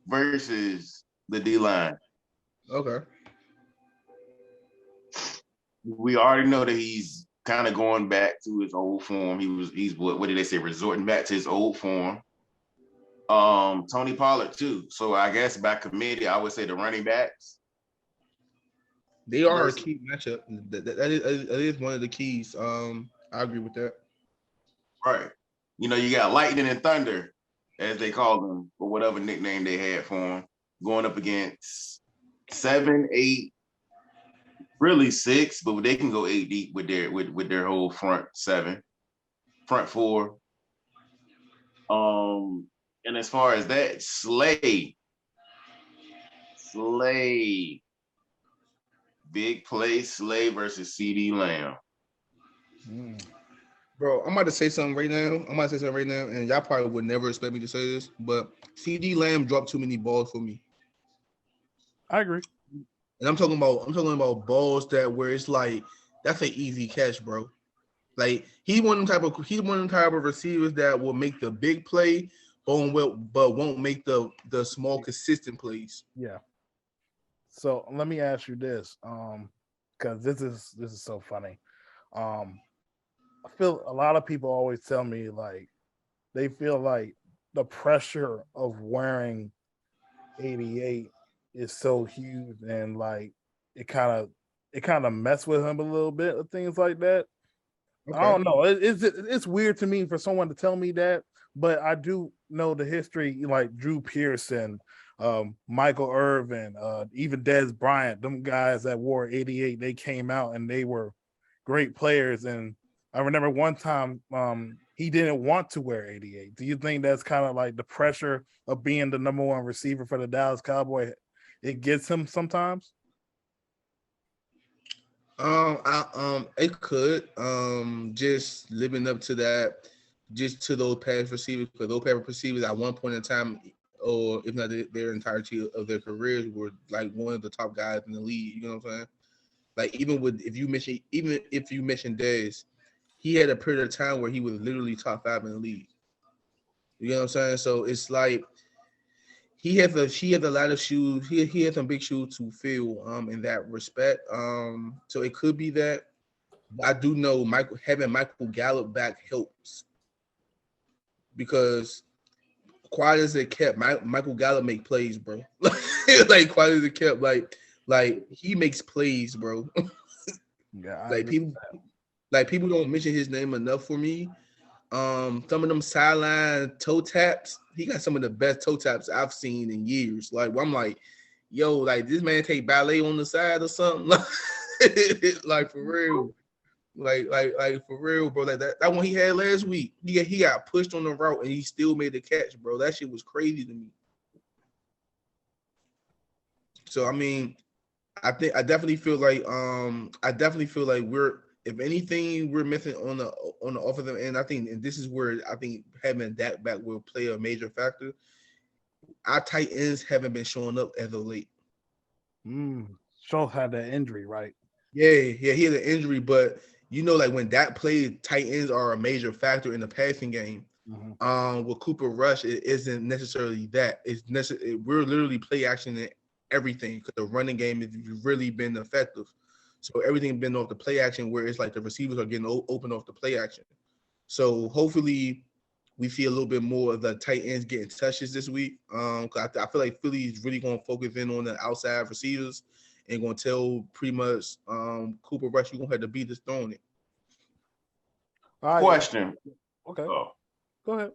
versus the D-line. Okay. We already know that he's kind of going back to his old form. He's what did they say? Resorting back to his old form. Tony Pollard too. So I guess by committee, I would say the running backs. They are a key matchup. That is one of the keys. I agree with that. Right. You know, you got Lightning and Thunder, as they call them, or whatever nickname they had for them, going up against 7, 8, really 6, but they can go 8 deep with their whole front 7, front 4. And as far as that, Slay, big play, Slay versus CD Lamb. Bro, I'm about to say something right now. And y'all probably would never expect me to say this, but CD Lamb dropped too many balls for me. I agree. And I'm talking about balls where it's like that's an easy catch, bro. Like he's one of them type of receivers that will make the big play, but won't make the small consistent plays. Yeah. So let me ask you this, because this is so funny. I feel a lot of people always tell me like they feel like the pressure of wearing 88 is so huge and like it kind of mess with him a little bit of things like that. Okay. I don't know. It's weird to me for someone to tell me that, but I do know the history, like Drew Pearson, Michael Irvin, even Dez Bryant, them guys that wore 88, they came out and they were great players. And I remember one time he didn't want to wear 88. Do you think that's kind of like the pressure of being the number one receiver for the Dallas Cowboys? It gets him sometimes. It could. Just living up to that, just to those pass receivers, because those pass receivers at one point in time, or if not their entirety of their careers, were like one of the top guys in the league. You know what I'm saying? Like even if you mention Dez, he had a period of time where he was literally top 5 in the league. You know what I'm saying? So it's like he has a lot of shoes. He has some big shoes to fill in that respect. So it could be that. I do know having Michael Gallup back helps, because quiet as it kept, Michael Gallup make plays, bro. Like quiet as it kept, like he makes plays, bro. Yeah, people don't mention his name enough for me. Some of them sideline toe taps, he got some of the best toe taps I've seen in years. Like I'm like, yo, like this man take ballet on the side or something. Like for real. Like for real, bro. Like that one he had last week. He got pushed on the route and he still made the catch, bro. That shit was crazy to me. So I mean, I definitely feel like we're, if anything, we're missing on the offensive end. I think, and this is where I think having Dak back will play a major factor. Our tight ends haven't been showing up as of late. Schultz had that injury, right? Yeah, he had an injury, but you know, like when Dak played, tight ends are a major factor in the passing game. Mm-hmm. With Cooper Rush, it isn't necessarily that. We're literally play action in everything, because the running game has really been effective. So everything been off the play action, where it's like the receivers are getting open off the play action. So hopefully we see a little bit more of the tight ends getting touches this week. Cause I feel like Philly is really going to focus in on the outside receivers and going to tell pretty much Cooper Rush, you're going to have to beat this throwing it. All right. Question. Okay. Go ahead.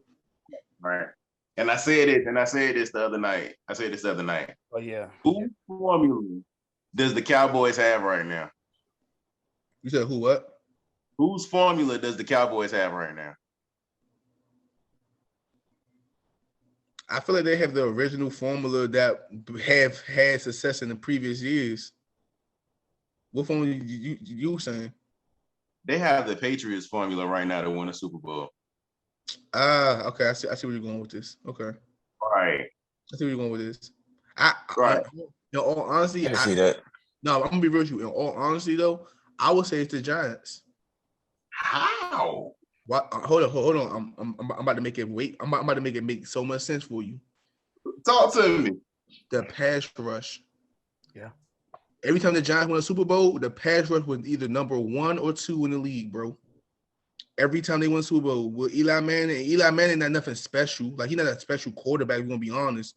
All right. And I said this the other night. Oh, yeah. Who formula does the Cowboys have right now? You said who, what? Whose formula does the Cowboys have right now? I feel like they have the original formula that have had success in the previous years. What formula you saying? They have the Patriots formula right now to win a Super Bowl. Okay. I see where you're going with this. Okay. Right. I see where you're going with this. Right. In all honesty, I see that. No, I'm gonna be real with you. In all honesty, though, I would say it's the Giants. How? What? Hold on. I'm about to make it wait. I'm about to make it make so much sense for you. Talk to me. The pass rush. Yeah. Every time the Giants win a Super Bowl, the pass rush was either number 1 or 2 in the league, bro. Every time they win Super Bowl with Eli Manning not nothing special. Like, he's not a special quarterback, we're gonna be honest.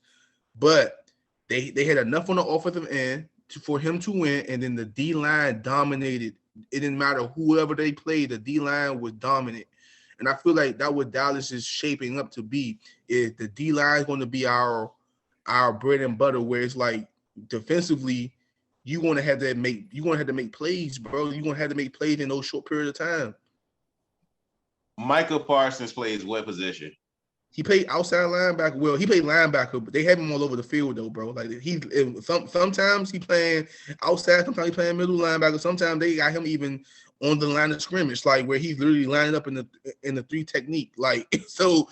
But they had enough on the offensive end for him to win, and then the D-line dominated. It didn't matter whoever they played, the D-line was dominant. And I feel like that's what Dallas is shaping up to be. Is the D-line is going to be our bread and butter, where it's like defensively, you're gonna have to make plays, bro. You're gonna have to make plays in those short period of time. Michael Parsons plays what position? He played outside linebacker. Well, he played linebacker, but they have him all over the field though, bro. Like sometimes he playing outside, sometimes he playing middle linebacker. Sometimes they got him even on the line of scrimmage, like where he's literally lining up in the 3 technique. Like, so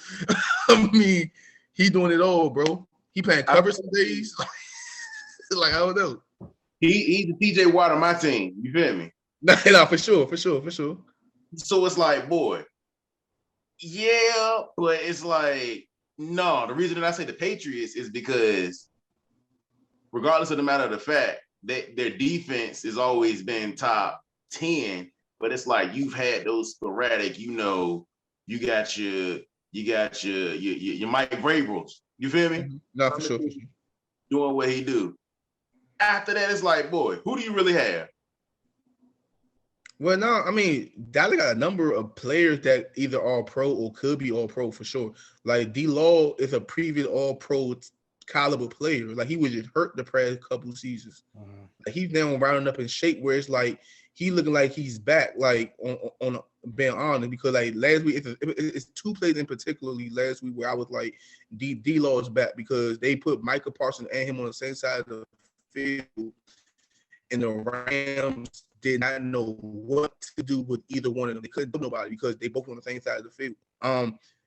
I mean, he's doing it all, bro. He playing cover some days. Like, I don't know. He's the TJ Watt on my team. You feel me? No, for sure. So it's like, boy, yeah, but it's like, no. The reason that I say the Patriots is because, regardless of the matter of the fact, their defense has always been top 10. But it's like you've had those sporadic, you got your Mike Vrabels. You feel me? No, for sure. Doing what he do. After that, it's like, boy, who do you really have? Well, no, I mean, Dallas got a number of players that either all pro or could be all pro for sure. Like D-Law is a previous all pro caliber player. Like, he was just hurt the past couple seasons. Like, he's now rounding up in shape where it's like he looking like he's back. Like on being honest, because like last week it's 2 plays in particularly last week where I was like D-Law is back because they put Michael Parsons and him on the same side of the field, and the Rams did not know what to do with either one of them. They couldn't do nobody because they both on the same side of the field.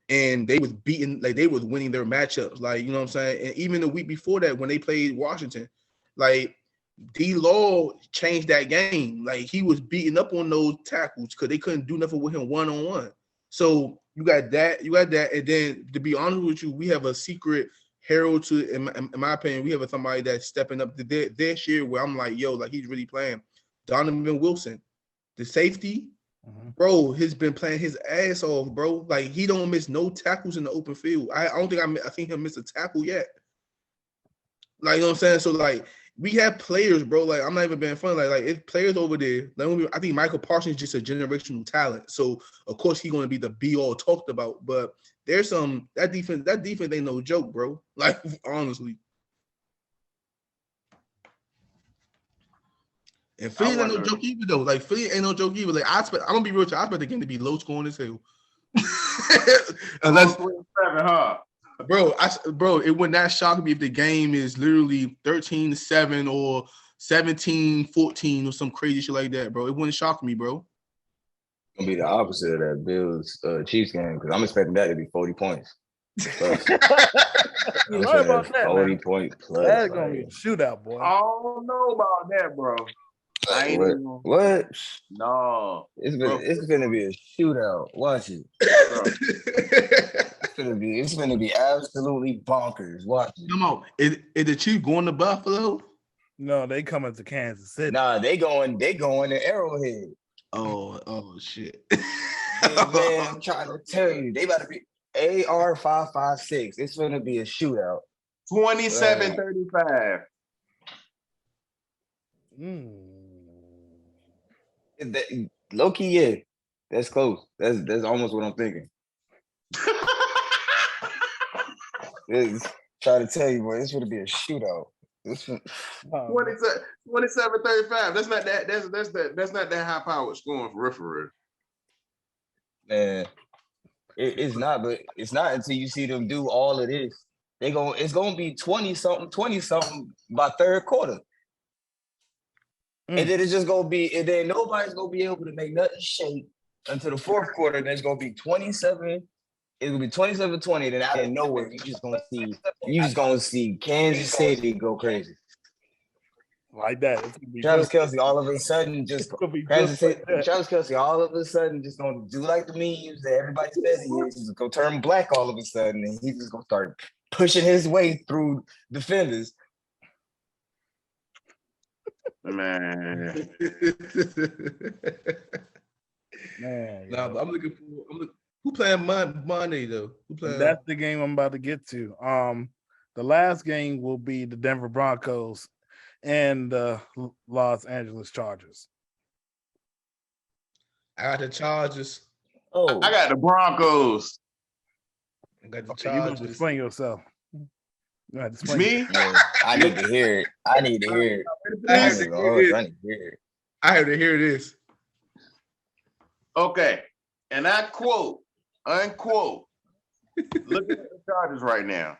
And they was beating, like they was winning their matchups. Like, you know what I'm saying? And even the week before that, when they played Washington, like D-Law changed that game. Like, he was beating up on those tackles because they couldn't do nothing with him one-on-one. So you got that. And then, to be honest with you, we have a secret herald to, in my opinion, we have somebody that's stepping up this year where I'm like, yo, like he's really playing. Donovan Wilson, the safety, bro, has been playing his ass off, bro. Like, he don't miss no tackles in the open field. I don't think I think he'll miss a tackle yet. Like, you know what I'm saying? So, like, we have players, bro. Like, I'm not even being funny. Like it's players over there. I think Michael Parsons is just a generational talent. So, of course, he's going to be the be-all talked about. But there's that defense ain't no joke, bro. Like, honestly. And Philly ain't no joke either, though. Like, Philly ain't no joke either. Like, I'm gonna be real with you. I expect the game to be low scoring as hell. Unless, 7, huh? Bro, it would not shock me if the game is literally 13-7 or 17-14 or some crazy shit like that, bro. It wouldn't shock me, bro. It's gonna be the opposite of that Bills Chiefs game because I'm expecting that to be 40 points. You learn about that, 40 man. point plus. That's gonna be a shootout, boy. I don't know about that, bro. I ain't even, what? No. It's gonna be a shootout. Watch it. It's gonna be absolutely bonkers. Watch it. Come on. Is the Chiefs going to Buffalo? No, they coming to Kansas City. Nah, they going to Arrowhead. Oh shit. Man, I'm trying to tell you, they about to be AR-556. It's gonna be a shootout. 27-35. Low-key, yeah. That's close. That's almost what I'm thinking. Trying to tell you, boy, it's gonna be a shootout. 27-35. That's not that high powered scoring for referee. Man, it's not, but it's not until you see them do all of this. It's gonna be 20-something by third quarter. And then it's just gonna be, and then nobody's gonna be able to make nothing shake until the fourth quarter. And it's gonna be 27. It's gonna be 27-20. Then out of nowhere, you just gonna see Kansas City go crazy. Like that. Travis Kelce all of a sudden just Travis Kelce all of a sudden just gonna do like the memes that everybody says he is. He's gonna turn black all of a sudden, and he's just gonna start pushing his way through defenders. Man. Man, Nah, but I'm looking for. Who playing Monday though? Who playing? That's the game I'm about to get to. The last game will be the Denver Broncos and the Los Angeles Chargers. I got the Chargers. Oh, I got the Broncos. I got the Okay, you Chargers. gonna explain yourself. You gotta It's explain me? I need to hear it. I need to hear it. I have to hear this. Okay. And I quote, unquote, look at the Chargers right now.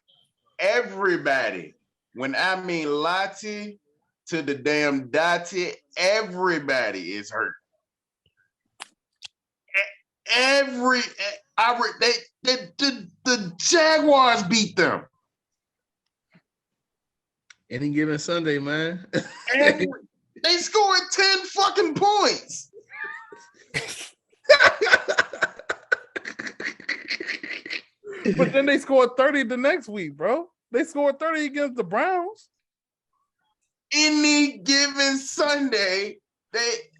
Everybody, when I mean Lati to the damn Dottie, everybody is hurt. The Jaguars beat them. Any given Sunday, man. They scored 10 fucking points. But then they scored 30 the next week, bro. They scored 30 against the Browns. Any given Sunday,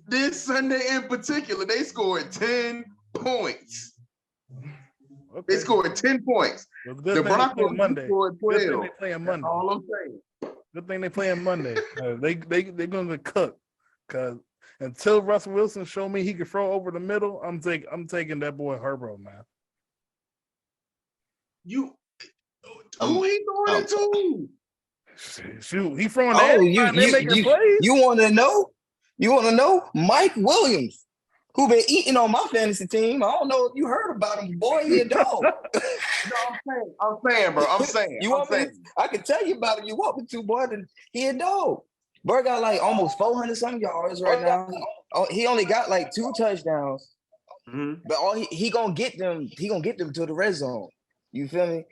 this Sunday in particular, they scored 10 points. Okay. They scored 10 points. Well, good The thing they Broncos playing Monday. scored Good thing 12. they playing Monday. All I'm saying. Good thing they playing Monday. They're gonna cook. Cause until Russell Wilson show me he can throw over the middle, I'm taking that boy Herbert, man. Who he throwing it to? Shoot, he throwing Oh, plays. you want to know? You want to know? Mike Williams, who been eating on my fantasy team. I don't know if you heard about him, boy. He a dog. I'm saying, bro. I'm saying. You want me? I can tell you about him. You want me to, boy? Then he a dog. Bro got like almost 400 some yards right now. He only got like 2 touchdowns, but all he gonna get them. He gonna get them to the red zone. You feel me?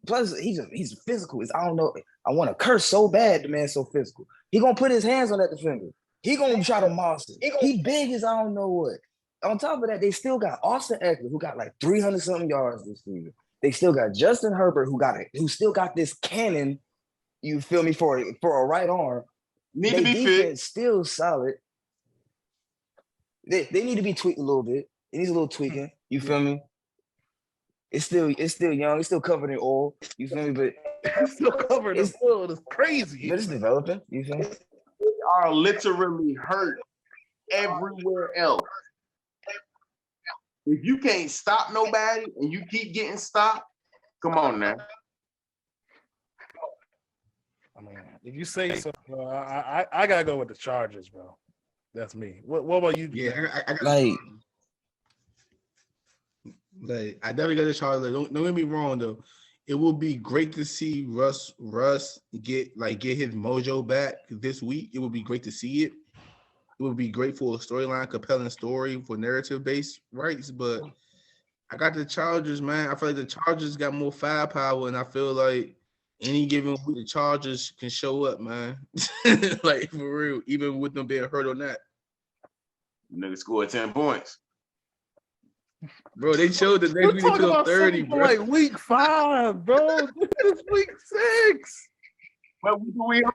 Plus he's physical. I don't know. I want to curse so bad. The man's so physical. He gonna put his hands on that defender. He gonna try to monster. He big as I don't know what. On top of that, they still got Austin Eckler, who got like 300 something yards this season. They still got Justin Herbert, who still got this cannon. You feel me, for a right arm. Need to be fit. Still solid. They need to be tweaked a little bit. It needs a little tweaking. You feel me? It's still young. It's still covered in oil. You feel me? But it's still covered in oil. It's crazy. But it's developing. You feel me? They are literally hurt everywhere else. If you can't stop nobody and you keep getting stopped, come on now. I mean, if you say so, I gotta go with the Chargers, bro. That's me. What about you? Yeah, I like I definitely got the Chargers. Don't get me wrong though. It will be great to see Russ get his mojo back this week. It would be great to see it. It would be great for a storyline, compelling story for narrative-based rights. But I got the Chargers, man. I feel like the Chargers got more firepower, and I feel like any given week the Chargers can show up, man. Like for real, even with them being hurt or not. Nigga scored 10 points. Bro, they showed that next week they put up 30, bro. Like week 5, bro. This week 6. What week are we on?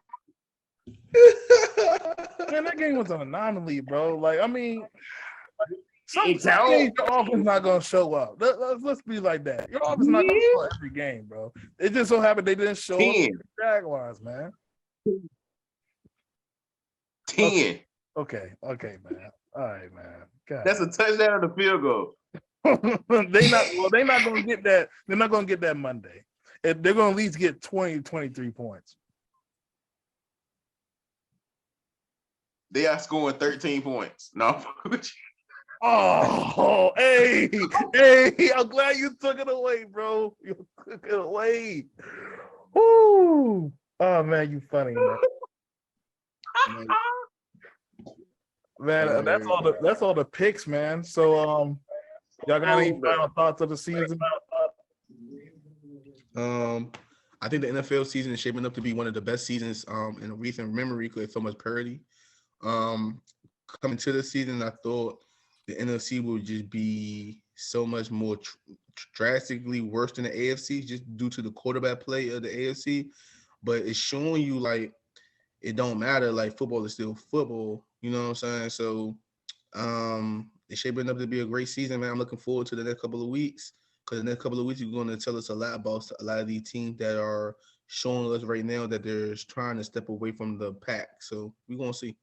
Man, that game was an anomaly, bro. Like, I mean, some games your offense not gonna show up. Let's be like that. Your offense not gonna show up every game, bro. It just so happened they didn't show up with the Jaguars, man. 10. Okay, man. All right, man. God. That's a touchdown and a field goal. They not gonna get that. They're not gonna get that Monday. They're gonna at least get 20, 23 points. They are scoring 13 points. No. Oh, hey, I'm glad you took it away, bro. You took it away. Woo. Oh man, you funny, man. Man, that's all the picks, man. So y'all got any final thoughts of the season? I think the NFL season is shaping up to be one of the best seasons in recent memory because it's so much parity. Coming to the season, I thought the NFC would just be so much more drastically worse than the AFC just due to the quarterback play of the AFC. But it's showing you like it don't matter. Like football is still football. You know what I'm saying? So it's shaping up to be a great season, man. I'm looking forward to the next couple of weeks because the next couple of weeks you're going to tell us a lot about a lot of these teams that are showing us right now that they're trying to step away from the pack. So we're going to see.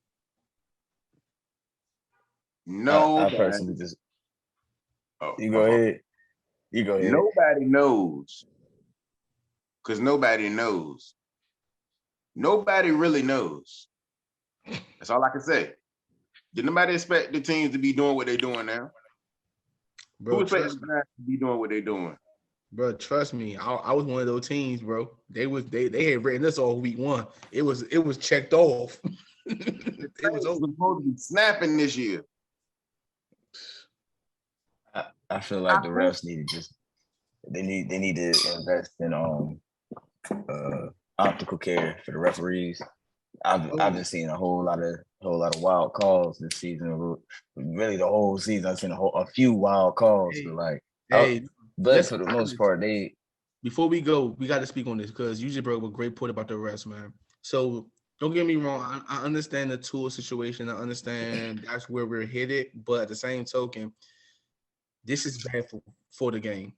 I personally just. You go ahead. You go ahead. Nobody knows. Because nobody knows. Nobody really knows. That's all I can say. Did nobody expect the teams to be doing what they're doing now? Bro, Who expects to be doing what they're doing? Bro, trust me. I was one of those teams, bro. They had written this all week one. It was checked off. It was supposed to be snapping this year. I feel like the refs need to just they need to invest in optical care for the referees. I've been seeing a whole lot of wild calls this season. Really, the whole season I've seen a few wild calls. But for the most part, Before we go, we got to speak on this because you just brought up a great point about the refs, man. So don't get me wrong. I understand the tool situation. I understand that's where we're headed. But at the same token, this is bad for the game.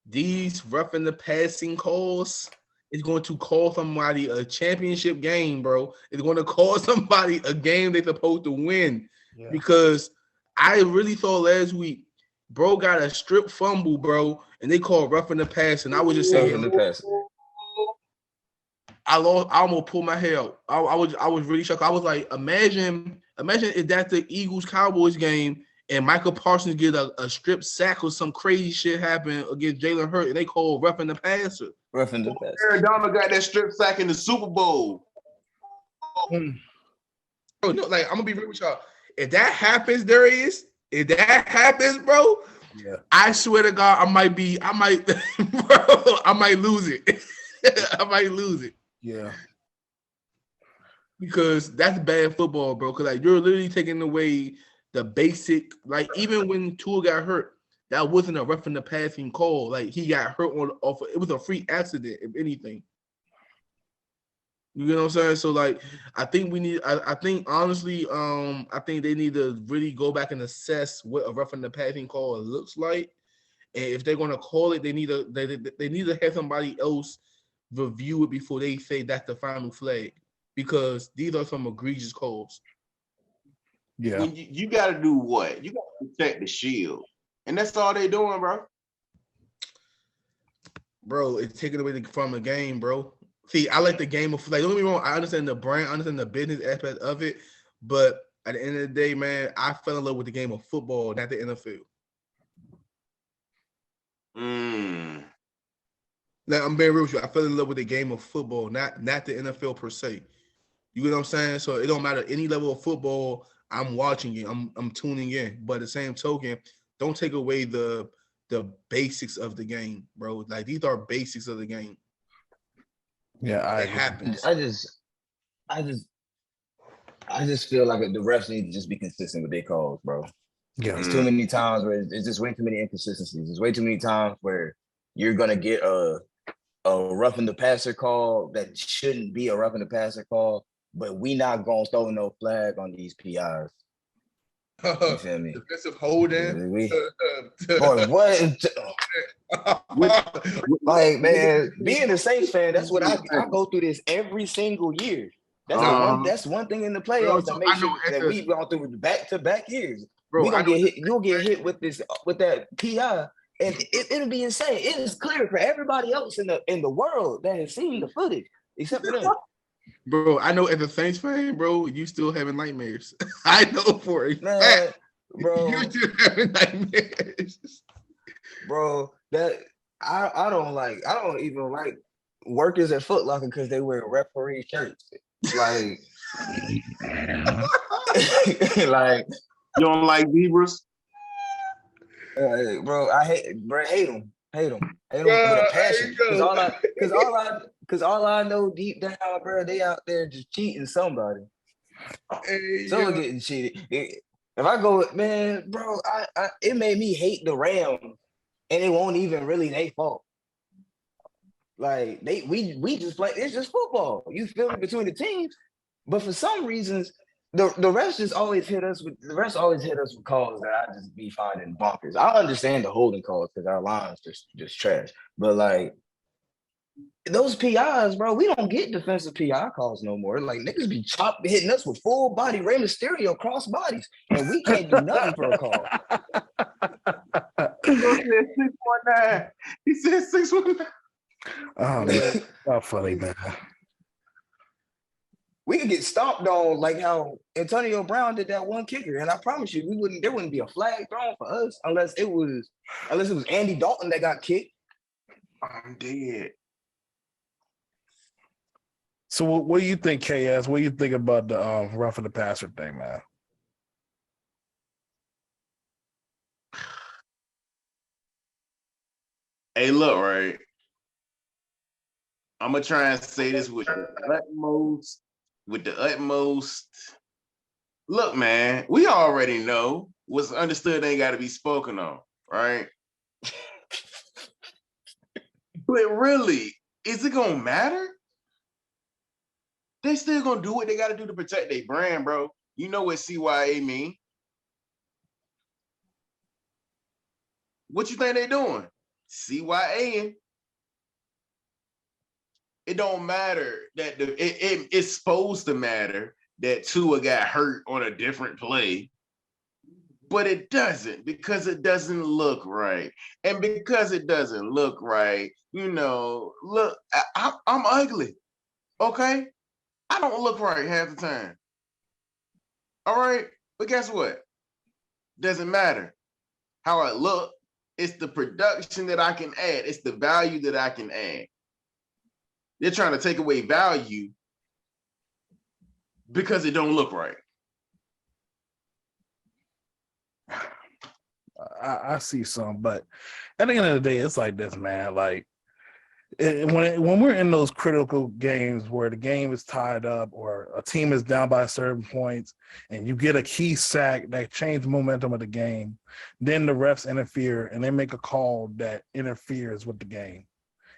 These roughing the passing calls is going to cost somebody a championship game, bro. It's going to cost somebody a game they're supposed to win. Yeah. Because I really thought last week, bro got a strip fumble, bro, and they called roughing the pass, and I was just saying, the pass. I almost pulled my hair out. I was really shocked. I was like, imagine if that's the Eagles-Cowboys game, and Michael Parsons get a strip sack or some crazy shit happen against Jalen Hurts, and they call roughing the passer. Roughing the passer. Arizona got that strip sack in the Super Bowl. Oh no, like I'm gonna be real with y'all. If that happens, bro, yeah. I swear to God, I might lose it. I might lose it. Yeah. Because that's bad football, bro. Because like you're literally taking away the basic, like even when Tua got hurt, that wasn't a roughing the passing call. Like he got hurt it was a freak accident, if anything. You know what I'm saying? So like I think honestly, I think they need to really go back and assess what a roughing the passing call looks like. And if they're gonna call it, they need to have somebody else review it before they say that's the final flag. Because these are some egregious calls. Yeah, you got to do what? You got to protect the shield, and that's all they doing, bro. Bro, it's taking away from the game, bro. See, I like the game of like. Don't get me wrong. I understand the brand, I understand the business aspect of it, but at the end of the day, man, I fell in love with the game of football, not the NFL. Like, I'm being real with you. I fell in love with the game of football, not the NFL per se. You get what I'm saying? So it don't matter any level of football. I'm watching it. I'm tuning in. But at the same token, don't take away the basics of the game, bro. Like these are basics of the game. Yeah, it happens. I just feel like the refs need to just be consistent with their calls, bro. Yeah, there's too many times where it's just way too many inconsistencies. There's way too many times where you're gonna get a roughing the passer call that shouldn't be a roughing the passer call. But we not gonna throw no flag on these PIs. You feel me? Defensive holding. Boy, what? Like, man, being a Saints fan, that's what I go through this every single year. That's one thing in the playoffs that makes sure that we've gone through back-to-back years. Bro, we gonna get hit. You'll get hit with that PI, and it'll be insane. It is clear for everybody else in the world that has seen the footage, except for them. Bro, I know as a Saints fan, bro, you still having nightmares. I know for it. Man, bro. You still having nightmares. Bro, that I don't even like workers at Foot Locker because they wear referee shirts. Like Like, You don't like zebras? bro, hate them with Bro, a passion. hey, yo. Cause all I know deep down, bro, they out there just cheating somebody. Hey, Someone yo. getting cheated. If I go, man, bro, it made me hate the Rams, and it won't even really their fault. Like we just play. It's just football. You feel me between the teams, but for some reasons, the refs just always hit us with calls that I just be finding bonkers. I understand the holding calls because our line's just trash, but like those PIs, bro, we don't get defensive PI calls no more. Like niggas be hitting us with full body Rey Mysterio cross bodies, and we can't do nothing for a call. He said 619. He said 619. Oh man, not funny, man. We could get stomped on like how Antonio Brown did that one kicker, and I promise you, there wouldn't be a flag thrown for us unless it was Andy Dalton that got kicked. I'm dead. So what do you think, KS? What do you think about the roughing the passer thing, man? Hey, look, right. I'm gonna try and say this with the utmost. Look, man, we already know what's understood ain't got to be spoken on, right? But really, is it gonna matter? They still gonna do what they got to do to protect their brand, bro. You know what CYA mean? What you think they doing? CYA. It don't matter that it's supposed to matter that Tua got hurt on a different play, but it doesn't because it doesn't look right. And because it doesn't look right, look, I'm ugly, okay? I don't look right half the time. All right, but guess what? Doesn't matter how I look. It's the production that I can add. It's the value that I can add. They're trying to take away value because it don't look right. I see some, but at the end of the day, it's like this, man. Like when we're in those critical games where the game is tied up or a team is down by certain points and you get a key sack that changes the momentum of the game, then the refs interfere and they make a call that interferes with the game.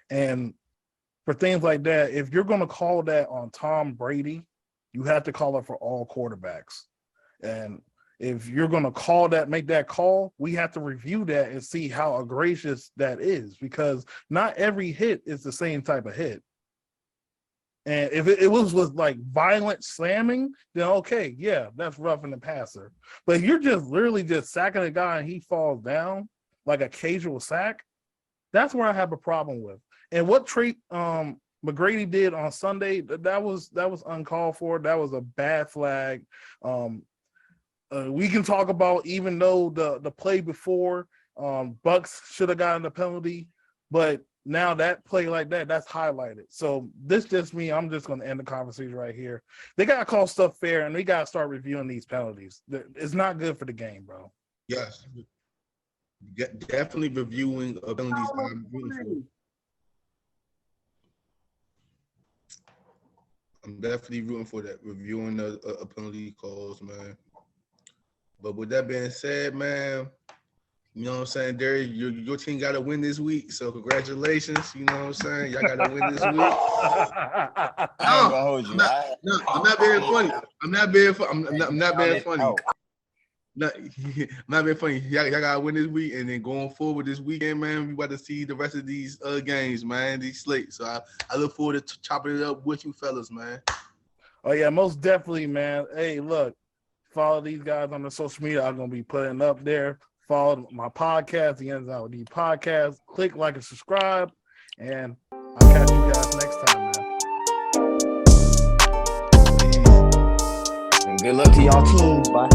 And for things like that, if you're going to call that on Tom Brady, you have to call it for all quarterbacks. And if you're going to call that, make that call, we have to review that and see how egregious that is, because not every hit is the same type of hit. And if it was like violent slamming, then okay, yeah, that's roughing the passer. But if you're just literally just sacking a guy and he falls down like a casual sack, that's where I have a problem with. And what McGrady did on Sunday, that was uncalled for. That was a bad flag. We can talk about, even though the play before, Bucks should have gotten the penalty, but now that play like that's highlighted. So this just me. I'm just going to end the conversation right here. They got to call stuff fair, and they got to start reviewing these penalties. It's not good for the game, bro. Yes, definitely reviewing penalties. I'm rooting for. I'm definitely rooting for that, reviewing the penalty calls, man. But with that being said, man, you know what I'm saying, Derek, your team got to win this week. So congratulations, you know what I'm saying? Y'all got to win this week. I'm not being funny. I'm not being funny. I'm not being funny. Y'all got to win this week, and then going forward this weekend, man, we about to see the rest of these games, man, these slates. So I look forward to chopping it up with you fellas, man. Oh, yeah, most definitely, man. Hey, look, follow these guys on the social media. I'm going to be putting up there. Follow my podcast, the Ends Out with D podcast. Click, like, and subscribe. And I'll catch you guys next time, man. And good luck to y'all teams. Bye.